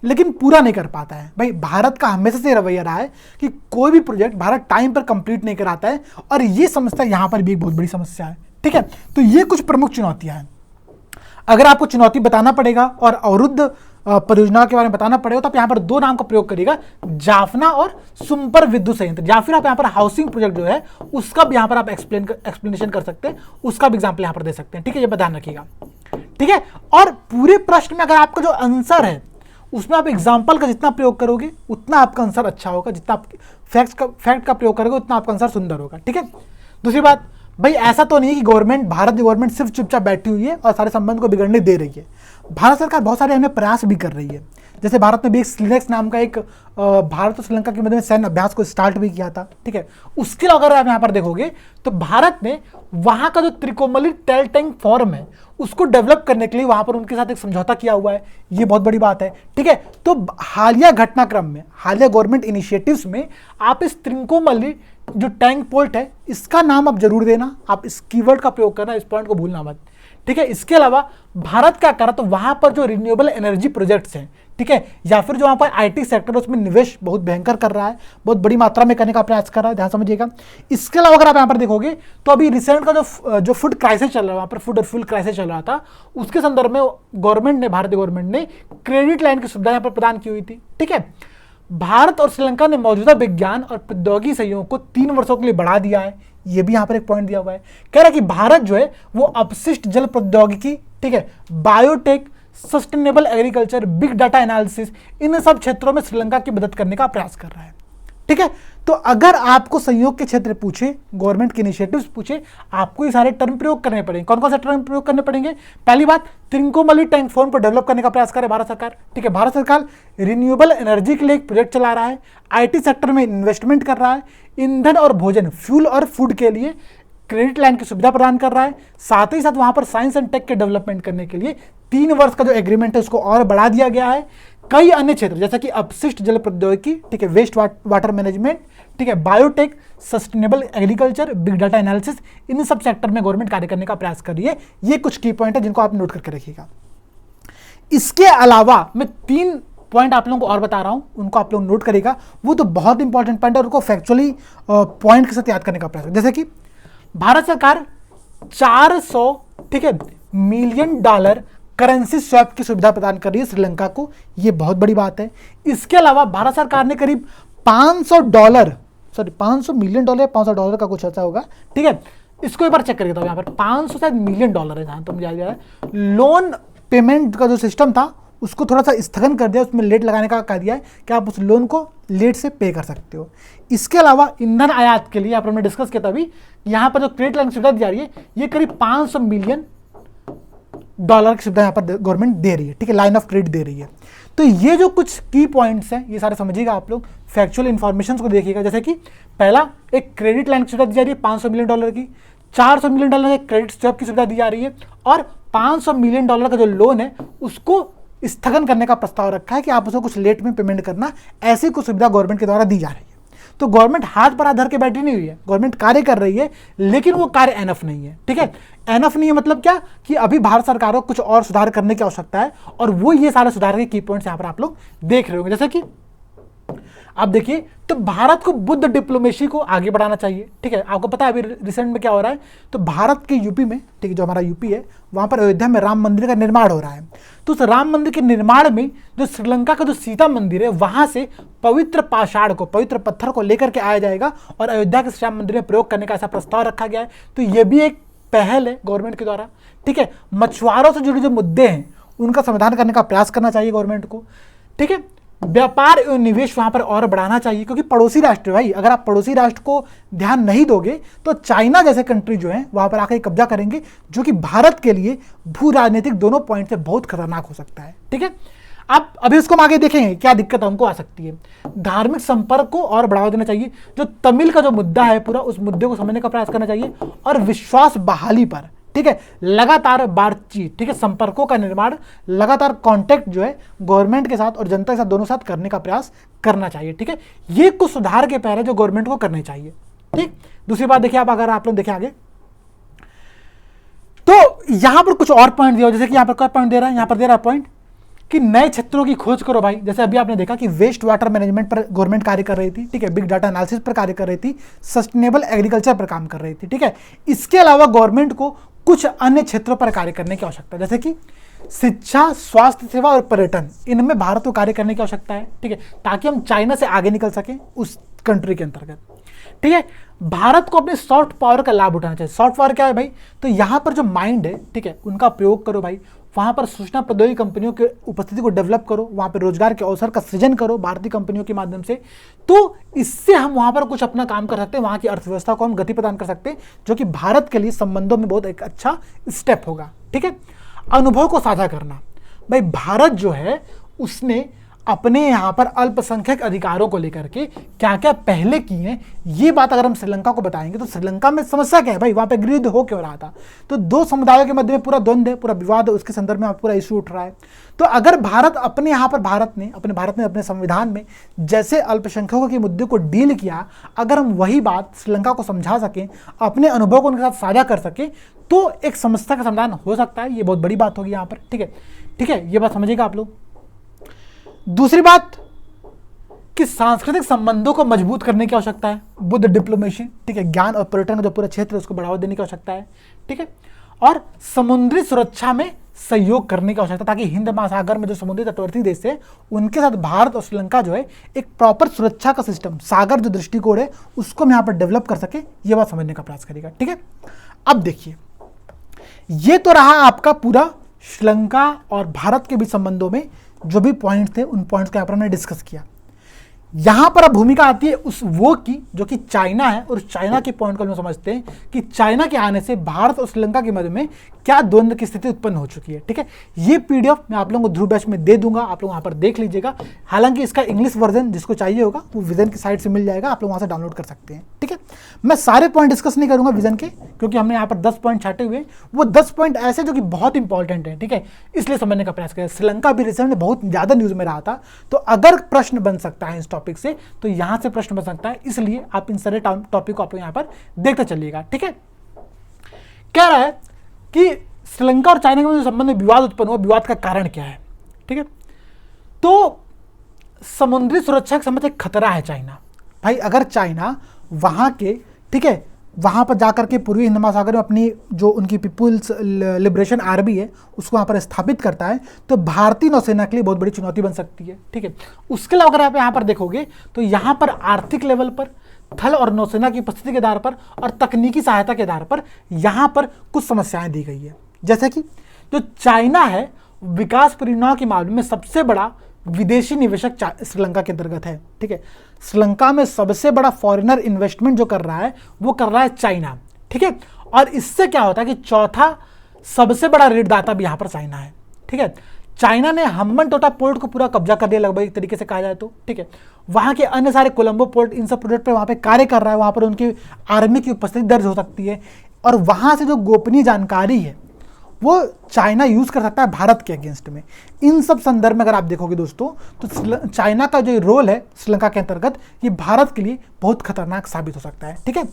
लेकिन पूरा नहीं कर पाता है। भाई भारत का हमेशा से रवैया रहा है कि कोई भी प्रोजेक्ट भारत टाइम पर कंप्लीट नहीं कराता है, और ये समस्या यहाँ पर भी एक बहुत बड़ी समस्या है, ठीक है। तो ये कुछ प्रमुख चुनौतियां हैं। अगर आपको चुनौती बताना पड़ेगा और अवरुद्ध परियोजना के बारे में बताना पड़ेगा तो आप यहाँ पर दो नाम का प्रयोग करिएगा, जाफना और सुपर विद्युत संयंत्र, या फिर आप यहाँ पर हाउसिंग प्रोजेक्ट जो है उसका भी यहाँ पर आप एक्सप्लेनेशन कर सकते हैं, उसका भी एग्जाम्पल यहाँ पर दे सकते हैं, ठीक है। ये ध्यान रखिएगा, ठीक है। और पूरे प्रश्न में अगर आपका जो आंसर है उसमें आप एग्जाम्पल का जितना प्रयोग करोगे उतना आपका आंसर अच्छा होगा, जितना आप फैक्ट का प्रयोग करोगे उतना आपका आंसर सुंदर होगा, ठीक है। दूसरी बात, भाई ऐसा तो नहीं है कि गवर्नमेंट, भारत की गवर्नमेंट सिर्फ चुपचाप बैठी हुई है और सारे संबंध को बिगड़ने दे रही है। भारत सरकार बहुत सारे अन्य प्रयास भी कर रही है। जैसे भारत ने भी एक स्लिनेक्स नाम का एक भारत और श्रीलंका के मध्य में सैन्य अभ्यास को स्टार्ट भी किया था, ठीक है। उसके अलावा अगर आप यहाँ पर देखोगे तो भारत ने वहाँ का जो त्रिकोमली टेल टैंक फॉर्म है उसको डेवलप करने के लिए वहाँ पर उनके साथ एक समझौता किया हुआ है, ये बहुत बड़ी बात है, ठीक है। तो हालिया घटनाक्रम में, हालिया गवर्नमेंट इनिशिएटिव्स में आप इस त्रिकोमली जो टैंक पोर्ट है इसका नाम आप जरूर देना, आप इस कीवर्ड का प्रयोग करना, इस पॉइंट को भूलना मत, ठीक है। इसके अलावा भारत क्या करा, तो वहां पर जो रिन्यूएबल एनर्जी प्रोजेक्ट्स हैं, ठीक है, या फिर जो वहां पर आईटी सेक्टर उसमें निवेश बहुत भयंकर कर रहा है, बहुत बड़ी मात्रा में करने का प्रयास कर रहा है, ध्यान समझिएगा। इसके अलावा अगर आप यहाँ पर देखोगे तो अभी रिसेंट का जो फूड क्राइसिस चल रहा है, वहां पर फूड और फ्यूल क्राइसिस चल रहा था, उसके संदर्भ में गवर्नमेंट ने, भारतीय गवर्नमेंट ने क्रेडिट लाइन की सुविधा यहाँ पर प्रदान की हुई थी, ठीक है। भारत और श्रीलंका ने मौजूदा विज्ञान और प्रौद्योगिकी सहयोग को 3 वर्षों के लिए बढ़ा दिया है, ये भी यहाँ पर एक पॉइंट दिया हुआ है। कह रहा है कि भारत जो है वो अपशिष्ट जल प्रौद्योगिकी, ठीक है, biotech, sustainable agriculture, big data analysis, इन सब क्षेत्रों में श्रीलंका की मदद करने का प्रयास कर रहा है, ठीक है। तो अगर आपको सहयोग के क्षेत्र पूछे, गवर्नमेंट के इनिशिएटिव्स पूछे, आपको ये सारे टर्म प्रयोग करने पड़ेंगे। कौन कौन से टर्म प्रयोग करने पड़ेंगे? पहली बात, त्रिकोमली टैंक फॉर्म को डेवलप करने का प्रयास करे भारत सरकार, ठीक है। भारत सरकार रिन्यूएबल एनर्जी के लिए एक प्रोजेक्ट चला रहा है, आईटी सेक्टर में इन्वेस्टमेंट कर रहा है, ईंधन और भोजन, फ्यूल और फूड के लिए क्रेडिट लाइन की सुविधा प्रदान कर रहा है, साथ ही साथ वहां पर साइंस एंड टेक के डेवलपमेंट करने के लिए 3 वर्ष का जो एग्रीमेंट है उसको और बढ़ा दिया गया है। कई अन्य क्षेत्र जैसे कि अपशिष्ट जल प्रौद्योगिकी, ठीक है, वेस्ट वाटर मैनेजमेंट, ठीक है, biotech, sustainable agriculture, big data analysis, इन सब सेक्टर में गवर्नमेंट कार्य करने का प्रयास कर रही है। ये कुछ की पॉइंट है जिनको आप नोट करके रखिएगा। इसके अलावा मैं 3 पॉइंट आप लोगों को और बता रहा हूं, उनको आप लोग नोट करेगा। वो तो बहुत इंपॉर्टेंट पॉइंट है, उनको फैक्चुअली पॉइंट के साथ याद करने का प्रयास, जैसे कि भारत सरकार 400, ठीक है, मिलियन डॉलर करेंसी स्वैप की सुविधा प्रदान कर रही है श्रीलंका को, ये बहुत बड़ी बात है। इसके अलावा भारत सरकार ने करीब 500 मिलियन डॉलर, 500 डॉलर का कुछ ऐसा होगा, ठीक है। इसको एक बार चेक करके, यहाँ पर 500 शायद मिलियन डॉलर है, जहां तो मुझे याद आ रहा है। लोन पेमेंट का जो सिस्टम था उसको थोड़ा सा स्थगन कर दिया, उसमें लेट लगाने का कह दिया है कि आप उस लोन को लेट से पे कर सकते हो। इसके अलावा ईंधन आयात के लिए आप हमने डिस्कस किया था अभी, यहाँ पर जो क्रेडिट लाइन सुविधा दी जा रही है ये करीब 500 मिलियन डॉलर की सुविधा यहाँ पर गवर्नमेंट दे रही है, ठीक है, लाइन ऑफ क्रेडिट दे रही है। तो ये जो कुछ की पॉइंट्स हैं ये सारे समझिएगा आप लोग, फैक्चुअल इन्फॉर्मेशन को देखिएगा। जैसे कि पहला, एक क्रेडिट लाइन की सुविधा दी जा रही है 500 मिलियन डॉलर की, 400 मिलियन डॉलर की क्रेडिट स्वैप की सुविधा दी जा रही है, और 500 मिलियन डॉलर का जो लोन है उसको स्थगन करने का प्रस्ताव रखा है कि आप उसको कुछ लेट में पेमेंट करना, ऐसी कुछ सुविधा गवर्नमेंट के द्वारा दी जा रही है। तो गवर्नमेंट हाथ पर हाथ धर के बैठी नहीं हुई है, गवर्नमेंट कार्य कर रही है, लेकिन वो कार्य एनफ नहीं है, ठीक है। एनफ नहीं है मतलब क्या, कि अभी भारत सरकार को कुछ और सुधार करने की आवश्यकता है, और वो ये सारे सुधार के की पॉइंट्स यहाँ पर आप लोग देख रहे होंगे। जैसे कि अब देखिए, तो भारत को बुद्ध डिप्लोमेसी को आगे बढ़ाना चाहिए, ठीक है। आपको पता है अभी रिसेंट में क्या हो रहा है, तो भारत के यूपी में, ठीक है, जो हमारा यूपी है, वहाँ पर अयोध्या में राम मंदिर का निर्माण हो रहा है। तो उस राम मंदिर के निर्माण में जो श्रीलंका का जो सीता मंदिर है, वहाँ से पवित्र पाषाण को, पवित्र पत्थर को लेकर के आया जाएगा और अयोध्या के श्री राम मंदिर में प्रयोग करने का ऐसा प्रस्ताव रखा गया है। तो ये भी एक पहल है गवर्नमेंट के द्वारा, ठीक है। मछुआरों से जुड़े जो मुद्दे हैं उनका समाधान करने का प्रयास करना चाहिए गवर्नमेंट को, ठीक है। व्यापार एवं निवेश वहां पर और बढ़ाना चाहिए, क्योंकि पड़ोसी राष्ट्र भाई, अगर आप पड़ोसी राष्ट्र को ध्यान नहीं दोगे तो चाइना जैसे कंट्री जो है वहां पर आकर कब्जा करेंगे, जो कि भारत के लिए भू राजनीतिक दोनों पॉइंट से बहुत खतरनाक हो सकता है, ठीक है। अब अभी उसको हम आगे देखेंगे क्या दिक्कत हमको आ सकती है। धार्मिक संपर्क को और बढ़ावा देना चाहिए, जो तमिल का जो मुद्दा है पूरा, उस मुद्दे को समझने का प्रयास करना चाहिए, और विश्वास बहाली पर, ठीक है, लगातार बातचीत, ठीक है, संपर्कों का निर्माण, लगातार कांटेक्ट जो है गवर्नमेंट के साथ और जनता के साथ दोनों साथ करने का प्रयास करना चाहिए, ठीक है। ये कुछ सुधार के पहले जो गवर्नमेंट को करने चाहिए, ठीक। दूसरी बात देखिए, आप अगर आप लोग देखें आगे, तो यहां पर कुछ और पॉइंट दिया, जैसे कि यहां पर क्या पॉइंट दे रहा है, यहां पर दे रहा है पॉइंट कि नए क्षेत्रों की खोज करो भाई। जैसे अभी आपने देखा कि वेस्ट वाटर मैनेजमेंट पर गवर्नमेंट कार्य कर रही थी, ठीक है, बिग डाटा एनालिसिस पर कार्य कर रही थी, सस्टेनेबल एग्रीकल्चर पर काम कर रही थी, ठीक है। इसके अलावा गवर्नमेंट को कुछ अन्य क्षेत्रों पर कार्य करने की आवश्यकता है, जैसे कि शिक्षा, स्वास्थ्य सेवा और पर्यटन, इनमें भारत को कार्य करने की आवश्यकता है, ठीक है, ताकि हम चाइना से आगे निकल सकें उस कंट्री के अंतर्गत, ठीक है। भारत को अपने सॉफ्ट पावर का लाभ उठाना चाहिए। सॉफ्ट पावर क्या है भाई, तो यहां पर जो माइंड है, ठीक है, उनका प्रयोग करो भाई, वहां पर सूचना प्रौद्योगिकी कंपनियों की उपस्थिति को डेवलप करो, वहां पर रोजगार के अवसर का सृजन करो भारतीय कंपनियों के माध्यम से। तो इससे हम वहां पर कुछ अपना काम कर सकते हैं, वहां की अर्थव्यवस्था को हम गति प्रदान कर सकते हैं, जो कि भारत के लिए संबंधों में बहुत एक अच्छा स्टेप होगा, ठीक है। अनुभव को साझा करना भाई, भारत जो है उसने अपने यहाँ पर अल्पसंख्यक अधिकारों को लेकर के क्या क्या पहले किए हैं, ये बात अगर हम श्रीलंका को बताएंगे तो श्रीलंका में समस्या क्या है भाई, वहाँ पे गृह हो क्यों रहा था, तो दो समुदायों के मध्य में पूरा द्वंद्व है, पूरा विवाद है, उसके संदर्भ में पूरा इशू उठ रहा है। तो अगर भारत अपने यहाँ पर भारत ने अपने संविधान में जैसे अल्पसंख्यकों के मुद्दे को डील किया, अगर हम वही बात श्रीलंका को समझा सकें, अपने अनुभव को उनके साथ साझा कर सकें, तो एक समस्या का समाधान हो सकता है। ये बहुत बड़ी बात होगी यहाँ पर, ठीक है, ठीक है, ये बात समझिएगा आप लोग। दूसरी बात कि सांस्कृतिक संबंधों को मजबूत करने की आवश्यकता है, बुद्ध डिप्लोमेसी, ठीक है, ज्ञान और पर्यटन का जो पूरा क्षेत्र है उसको बढ़ावा देने की आवश्यकता है, ठीक है, और समुद्री सुरक्षा में सहयोग करने की आवश्यकता, ताकि हिंद महासागर में जो समुद्री तटवर्ती देश है उनके साथ भारत और श्रीलंका जो है एक प्रॉपर सुरक्षा का सिस्टम, सागर जो दृष्टिकोण है उसको हम यहाँ पर डेवलप कर सके, ये बात समझने का प्रयास करेगा, ठीक है। अब देखिए, ये तो रहा आपका पूरा श्रीलंका और भारत के बीच संबंधों में जो भी पॉइंट्स थे, उन पॉइंट्स का यहाँ पर हमने डिस्कस किया। यहां पर अब भूमिका आती है उस वो की जो कि चाइना है, और चाइना के पॉइंट को हम समझते हैं कि चाइना के आने से भारत और श्रीलंका के मध्य में क्या द्वंद्व की स्थिति उत्पन्न हो चुकी है, ठीक है। ये पीडीएफ मैं आप लोगों को ध्रुव बैच में दे दूंगा, आप लोग वहां पर देख लीजिएगा। हालांकि इसका इंग्लिश वर्जन जिसको चाहिए होगा वो विजन की साइट से मिल जाएगा, आप लोग वहां से डाउनलोड कर सकते हैं, ठीक है। मैं सारे पॉइंट डिस्कस नहीं करूंगा विजन के, क्योंकि हमने यहाँ पर 10 पॉइंट छाटे हुए हैं, वो 10 पॉइंट ऐसे जो कि बहुत इंपॉर्टेंट है, ठीक है, इसलिए समझने का प्रयास करें। श्रीलंका भी रिसेंट में बहुत ज्यादा न्यूज में रहा था, तो अगर प्रश्न बन सकता है इस टॉपिक से तो यहां से प्रश्न बन सकता है, इसलिए आप इन सारे टॉपिक को आप यहां पर देखते चलिएगा, ठीक है। कह रहा है कि श्रीलंका और चाइना के संबंध में विवाद उत्पन्न हुआ, विवाद का कारण क्या है, ठीक है। तो समुद्री सुरक्षा के संबंध एक खतरा है चाइना भाई, अगर चाइना वहां के, ठीक है, वहां पर जाकर के पूर्वी हिंद महासागर में अपनी जो उनकी पीपुल्स लिबरेशन आर्मी है उसको वहां पर स्थापित करता है, तो भारतीय नौसेना के लिए बहुत बड़ी चुनौती बन सकती है, ठीक है। उसके अलावा अगर आप यहाँ पर देखोगे तो यहाँ पर आर्थिक लेवल पर, थल और नौसेना की उपस्थिति के आधार पर और तकनीकी सहायता के आधार पर यहाँ पर कुछ समस्याएं दी गई है। जैसे कि जो चाइना है विकास परियोजनाओं के मामले में सबसे बड़ा विदेशी निवेशक श्रीलंका के अंतर्गत है, ठीक है। श्रीलंका में सबसे बड़ा फॉरेनर इन्वेस्टमेंट जो कर रहा है वो कर रहा है चाइना, ठीक है। और इससे क्या होता है कि चौथा सबसे बड़ा ऋणदाता भी यहाँ पर चाइना है, ठीक है। चाइना ने हम्बनटोटा पोर्ट को पूरा कब्जा कर दिया लगभग एक तरीके से कहा जाए तो, ठीक है। वहाँ के अन्य सारे कोलंबो पोर्ट, इन सब प्रोजेक्ट पर वहाँ पे कार्य कर रहा है, वहाँ पर उनकी आर्मी की उपस्थिति दर्ज हो सकती है, और वहाँ से जो गोपनीय जानकारी है वो चाइना यूज कर सकता है भारत के अगेंस्ट में। इन सब संदर्भ में अगर आप देखोगे दोस्तों, तो चाइना का जो रोल है श्रीलंका के अंतर्गत, ये भारत के लिए बहुत खतरनाक साबित हो सकता है, ठीक है।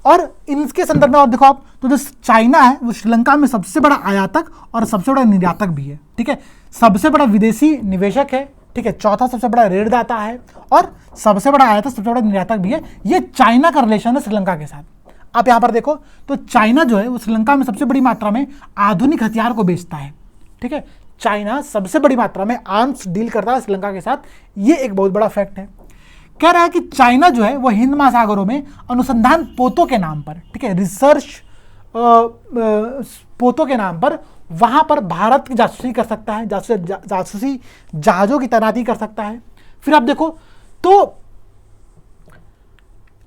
और इनके संदर्भ में और देखो आप, तो जो चाइना है वो श्रीलंका में सबसे बड़ा आयातक और सबसे बड़ा निर्यातक भी है, ठीक है। सबसे बड़ा विदेशी निवेशक है, ठीक है, चौथा सबसे बड़ा ऋणदाता है और सबसे बड़ा आयातक, सबसे बड़ा निर्यातक भी है। ये चाइना का रिलेशन है श्रीलंका के साथ। आप यहाँ पर देखो तो चाइना जो है वो श्रीलंका में सबसे बड़ी मात्रा में आधुनिक हथियार को बेचता है। ठीक है, चाइना सबसे बड़ी मात्रा में आर्म्स डील करता है श्रीलंका के साथ, ये एक बहुत बड़ा फैक्ट है। कह रहा है कि चाइना जो है वो हिंद महासागरों में अनुसंधान पोतों के नाम पर, ठीक है, रिसर्च पोतों के नाम पर वहां पर भारत की जासूसी कर सकता है, जासूसी जहाजों की तैनाती कर सकता है। फिर आप देखो तो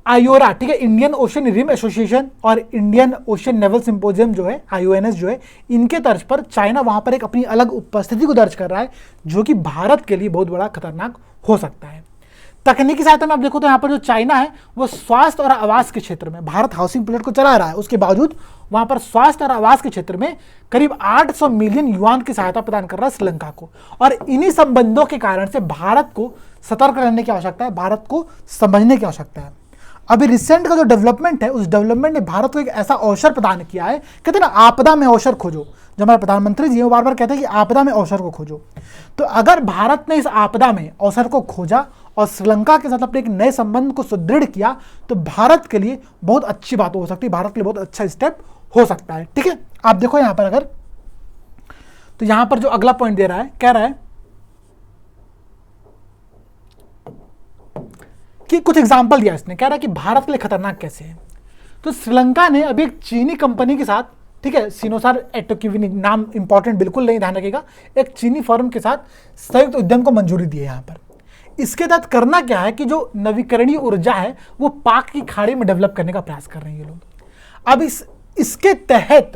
आयोरा, ठीक है, इंडियन ओशन रिम एसोसिएशन और इंडियन ओशन नेवल सिंपोजियम जो है, IONS जो है, इनके तर्ज पर चाइना वहां पर एक अपनी अलग उपस्थिति को दर्ज कर रहा है, जो कि भारत के लिए बहुत बड़ा खतरनाक हो सकता है। तकनीकी सहायता में आप देखो तो यहाँ पर जो चाइना है वो स्वास्थ्य और आवास के क्षेत्र में, भारत हाउसिंग प्रोजेक्ट को चला रहा है, उसके बावजूद वहां पर स्वास्थ्य और आवास के क्षेत्र में करीब 800 मिलियन युआन की सहायता प्रदान कर रहा है श्रीलंका को। और इन्हीं संबंधों के कारण से भारत को सतर्क रहने की आवश्यकता है, भारत को समझने की आवश्यकता है। अभी रिसेंट का जो डेवलपमेंट है, उस डेवलपमेंट ने भारत को एक ऐसा अवसर प्रदान किया है, कहते हैं ना आपदा में अवसर खोजो, जो हमारे प्रधानमंत्री जी वो बार बार कहते हैं कि आपदा में अवसर को खोजो। तो अगर भारत ने इस आपदा में अवसर को खोजा और श्रीलंका के साथ अपने एक नए संबंध को सुदृढ़ किया, तो भारत के लिए बहुत अच्छी बात हो सकती है, भारत के लिए बहुत अच्छा स्टेप हो सकता है। ठीक है, आप देखो यहां पर अगर, तो यहां पर जो अगला पॉइंट दे रहा है, कह रहा है कि कुछ एग्जाम्पल दिया इसने, कह रहा है कि भारत के लिए खतरनाक कैसे है। तो श्रीलंका ने अभी एक चीनी कंपनी के साथ, ठीक है, सिनोसार एटोक्यूविनी, नाम इंपॉर्टेंट बिल्कुल नहीं, ध्यान रखिएगा, एक चीनी फर्म के साथ संयुक्त उद्यम को मंजूरी दी है। यहाँ पर इसके तहत करना क्या है कि जो नवीकरणीय ऊर्जा है वो पाक की खाड़ी में डेवलप करने का प्रयास कर रहे हैं ये लोग। अब इसके तहत,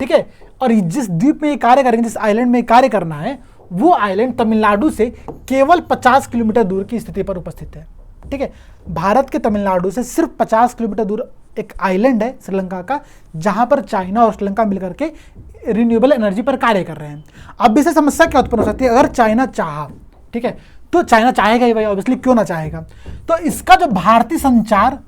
ठीक है, और जिस द्वीप में ये कार्य करेंगे, जिस आइलैंड में कार्य करना है, वो आइलैंड तमिलनाडु से केवल 50 किलोमीटर दूर की स्थिति पर उपस्थित है। ठीक है, भारत के तमिलनाडु से सिर्फ 50 किलोमीटर दूर एक आइलैंड है श्रीलंका का, जहां पर चाइना और श्रीलंका मिलकर के रिन्यूएबल एनर्जी पर कार्य कर रहे हैं। अब इससे समस्या क्या उत्पन्न हो सकती है, अगर चाइना चाहा, ठीक है, तो चाइना चाहेगा ही भाई, ऑब्वियसली, क्यों ना चाहेगा। तो इसका जो भारतीय संचार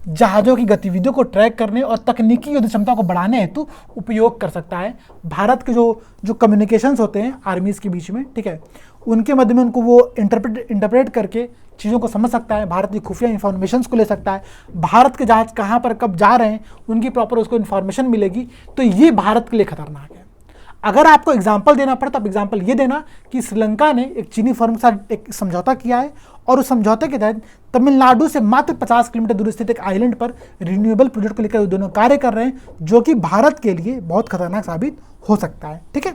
जहाज़ों की गतिविधियों को ट्रैक करने और तकनीकी युद्ध क्षमता को बढ़ाने हेतु उपयोग कर सकता है। भारत के जो कम्युनिकेशंस होते हैं आर्मीज़ के बीच में, ठीक है, उनके मध्य में उनको वो इंटरप्रेट करके चीज़ों को समझ सकता है, भारत की खुफिया इन्फॉर्मेशंस को ले सकता है, भारत के जहाज़ कहाँ पर कब जा रहे हैं उनकी प्रॉपर उसको इन्फॉर्मेशन मिलेगी। तो ये भारत के लिए खतरनाक है। अगर आपको एग्जाम्पल देना पड़े तो आप एग्जाम्पल ये देना कि श्रीलंका ने एक चीनी फर्म के साथ एक समझौता किया है और उस समझौते के तहत तमिलनाडु से मात्र 50 किलोमीटर दूर स्थित एक आइलैंड पर रिन्यूएबल प्रोजेक्ट को लेकर दोनों कार्य कर रहे हैं, जो कि भारत के लिए बहुत खतरनाक साबित हो सकता है। ठीक है,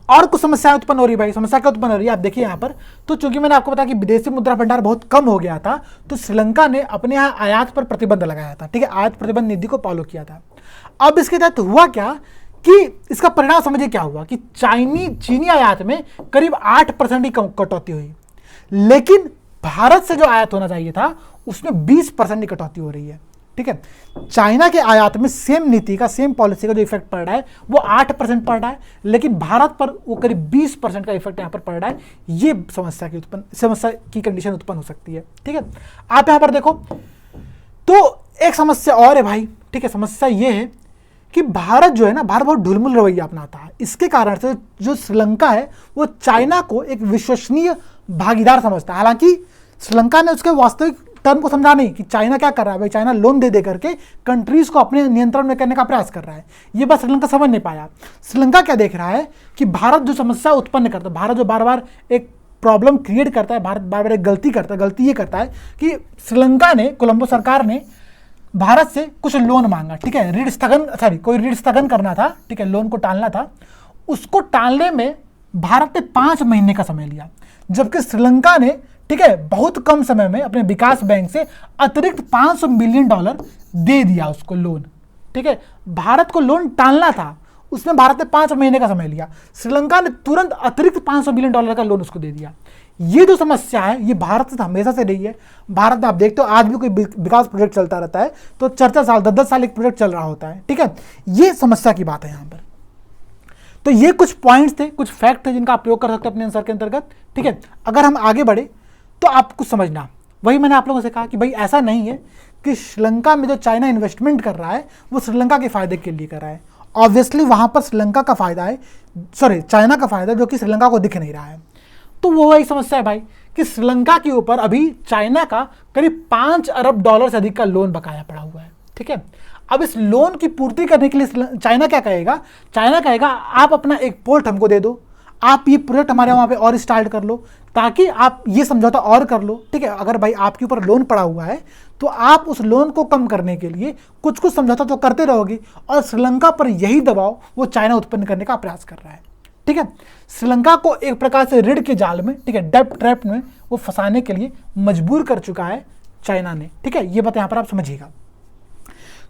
और कुछ समस्याएं उत्पन्न हो रही है भाई। समस्या क्या उत्पन्न हो रही है, आप देखिए यहाँ पर। तो चूंकि मैंने आपको बताया कि विदेशी मुद्रा भंडार बहुत कम हो गया था, तो श्रीलंका ने अपने यहाँ आयात पर प्रतिबंध लगाया था। ठीक है, आयात प्रतिबंध नीति को फॉलो किया था। अब इसके तहत हुआ क्या कि इसका परिणाम समझिए क्या हुआ कि चीनी आयात में करीब 8% की कटौती हुई, लेकिन भारत से जो आयात होना चाहिए था उसमें 20% की कटौती हो रही है। ठीक है, चाइना के आयात में सेम नीति का, सेम पॉलिसी का जो इफेक्ट पड़ रहा है वो 8% पड़ रहा है, लेकिन भारत पर वो करीब 20% का इफेक्ट यहाँ पर पड़ रहा है। ये समस्या की कंडीशन उत्पन्न हो सकती है। ठीक है, आप यहाँ पर देखो तो एक समस्या और है भाई। ठीक है, समस्या ये है कि भारत जो है ना, भारत बहुत ढुलमुल रवैया अपनाता है। इसके कारण से जो श्रीलंका है वो चाइना को एक विश्वसनीय भागीदार समझता है। हालांकि श्रीलंका ने उसके वास्तविक टर्म को समझा नहीं कि चाइना क्या कर रहा है। भाई चाइना लोन दे करके कंट्रीज को अपने नियंत्रण में करने का प्रयास कर रहा है, ये बात श्रीलंका समझ नहीं पाया। श्रीलंका क्या देख रहा है कि भारत जो समस्या उत्पन्न करता है, भारत जो बार बार एक प्रॉब्लम क्रिएट करता है, भारत बार बार एक गलती करता है। गलती ये करता है कि श्रीलंका ने, कोलंबो सरकार ने भारत से कुछ लोन मांगा। ठीक है, कोई ऋण स्थगन करना था। ठीक है, लोन को टालना था। उसको टालने में भारत ने 5 महीने का समय लिया, जबकि श्रीलंका ने, ठीक है, बहुत कम समय में अपने विकास बैंक से अतिरिक्त $500 मिलियन दे दिया उसको लोन। ठीक है, भारत को लोन टालना था, उसमें भारत ने 5 महीने का समय लिया, श्रीलंका ने तुरंत अतिरिक्त $500 मिलियन का लोन उसको दे दिया। ये जो समस्या है ये भारत से हमेशा से रही है। भारत में आप देखते हो आज भी कोई विकास प्रोजेक्ट चलता रहता है तो 4-4 साल 10-10 साल एक प्रोजेक्ट चल रहा होता है। ठीक है, ये समस्या की बात है यहाँ पर। तो ये कुछ पॉइंट्स थे, कुछ फैक्ट थे जिनका आप प्रयोग कर सकते हैं अपने आंसर के अंतर्गत। ठीक है, अगर हम आगे बढ़े तो आप कुछ समझना, वही मैंने आप लोगों से कहा कि भाई ऐसा नहीं है कि श्रीलंका में जो चाइना इन्वेस्टमेंट कर रहा है वो श्रीलंका के फायदे के लिए कर रहा है। ऑब्वियसली वहां पर श्रीलंका का फायदा है, चाइना का फायदा, जो कि श्रीलंका को दिख नहीं रहा है। तो वो एक समस्या है भाई कि श्रीलंका के ऊपर अभी चाइना का करीब $5 अरब से अधिक का लोन बकाया पड़ा हुआ है। ठीक है, अब इस लोन की पूर्ति करने के लिए चाइना क्या कहेगा, चाइना कहेगा आप अपना एक पोर्ट हमको दे दो, आप ये प्रोजेक्ट हमारे वहाँ पे और स्टार्ट कर लो, ताकि आप ये समझौता और कर लो। ठीक है, अगर भाई आपके ऊपर लोन पड़ा हुआ है तो आप उस लोन को कम करने के लिए कुछ कुछ समझौता तो करते रहोगे, और श्रीलंका पर यही दबाव वो चाइना उत्पन्न करने का प्रयास कर रहा है। ठीक है, श्रीलंका को एक प्रकार से ऋण के जाल में, ठीक है, डेब्ट ट्रैप में वो फंसाने के लिए मजबूर कर चुका है चाइना ने। ठीक है, ये बात यहाँ पर आप समझिएगा।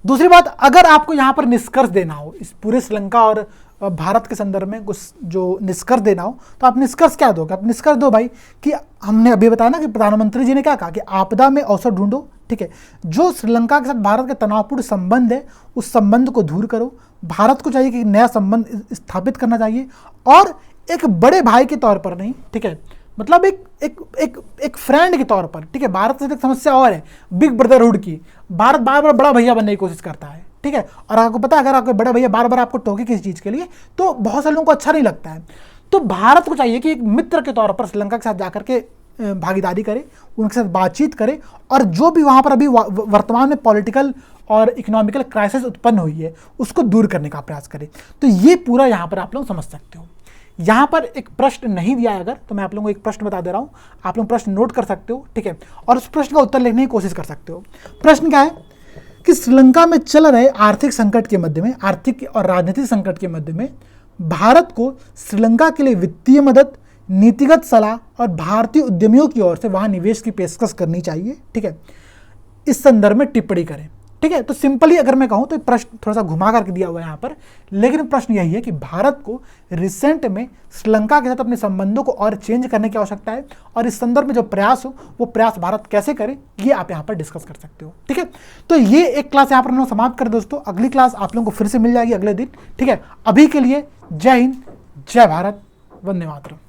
दूसरी बात, अगर आपको यहाँ पर निष्कर्ष देना हो इस पूरे श्रीलंका और भारत के संदर्भ में कुछ जो निष्कर्ष देना हो, तो आप निष्कर्ष क्या दोगे? आप निष्कर्ष दो भाई कि हमने अभी बताया ना कि प्रधानमंत्री जी ने क्या कहा कि आपदा में अवसर ढूंढो। ठीक है, जो श्रीलंका के साथ भारत के तनावपूर्ण संबंध है उस संबंध को दूर करो। भारत को चाहिए कि नया संबंध स्थापित करना चाहिए, और एक बड़े भाई के तौर पर नहीं, ठीक है, मतलब एक फ्रेंड के तौर पर। ठीक है, भारत से एक समस्या और है बिग ब्रदरहुड की, भारत बार बार बड़ा भैया बनने की कोशिश करता है। ठीक है, और आपको पता है अगर आपके बड़ा भैया बार बार आपको टोके किसी चीज़ के लिए तो बहुत सारे लोगों को अच्छा नहीं लगता है। तो भारत को चाहिए कि एक मित्र के तौर पर श्रीलंका के साथ जाकर के भागीदारी करे, उनके साथ बातचीत करे, और जो भी वहाँ पर अभी वर्तमान में पॉलिटिकल और इकोनॉमिकल क्राइसिस उत्पन्न हुई है उसको दूर करने का प्रयास करे। तो ये पूरा यहाँ पर आप लोग समझ सकते हो। यहाँ पर एक प्रश्न नहीं दिया है अगर, तो मैं आप लोगों को एक प्रश्न बता दे रहा हूँ, आप लोग प्रश्न नोट कर सकते हो। ठीक है, और उस प्रश्न का उत्तर लिखने की कोशिश कर सकते हो। प्रश्न क्या है कि श्रीलंका में चल रहे आर्थिक संकट के मध्य में, आर्थिक और राजनीतिक संकट के मध्य में भारत को श्रीलंका के लिए वित्तीय मदद, नीतिगत सलाह और भारतीय उद्यमियों की ओर से वहाँ निवेश की पेशकश करनी चाहिए। ठीक है, इस संदर्भ में टिप्पणी करें। ठीक है, तो सिंपली अगर मैं कहूँ तो प्रश्न थोड़ा सा घुमा करके दिया हुआ है यहाँ पर, लेकिन प्रश्न यही है कि भारत को रिसेंट में श्रीलंका के साथ अपने संबंधों को और चेंज करने की आवश्यकता है, और इस संदर्भ में जो प्रयास हो वो प्रयास भारत कैसे करे ये आप यहाँ पर डिस्कस कर सकते हो। ठीक है, तो ये एक क्लास यहाँ पर हम लोग समाप्त कर दोस्तों। अगली क्लास आप लोगों को फिर से मिल जाएगी अगले दिन। ठीक है, अभी के लिए जय हिंद, जय भारत, वंदे मातरम।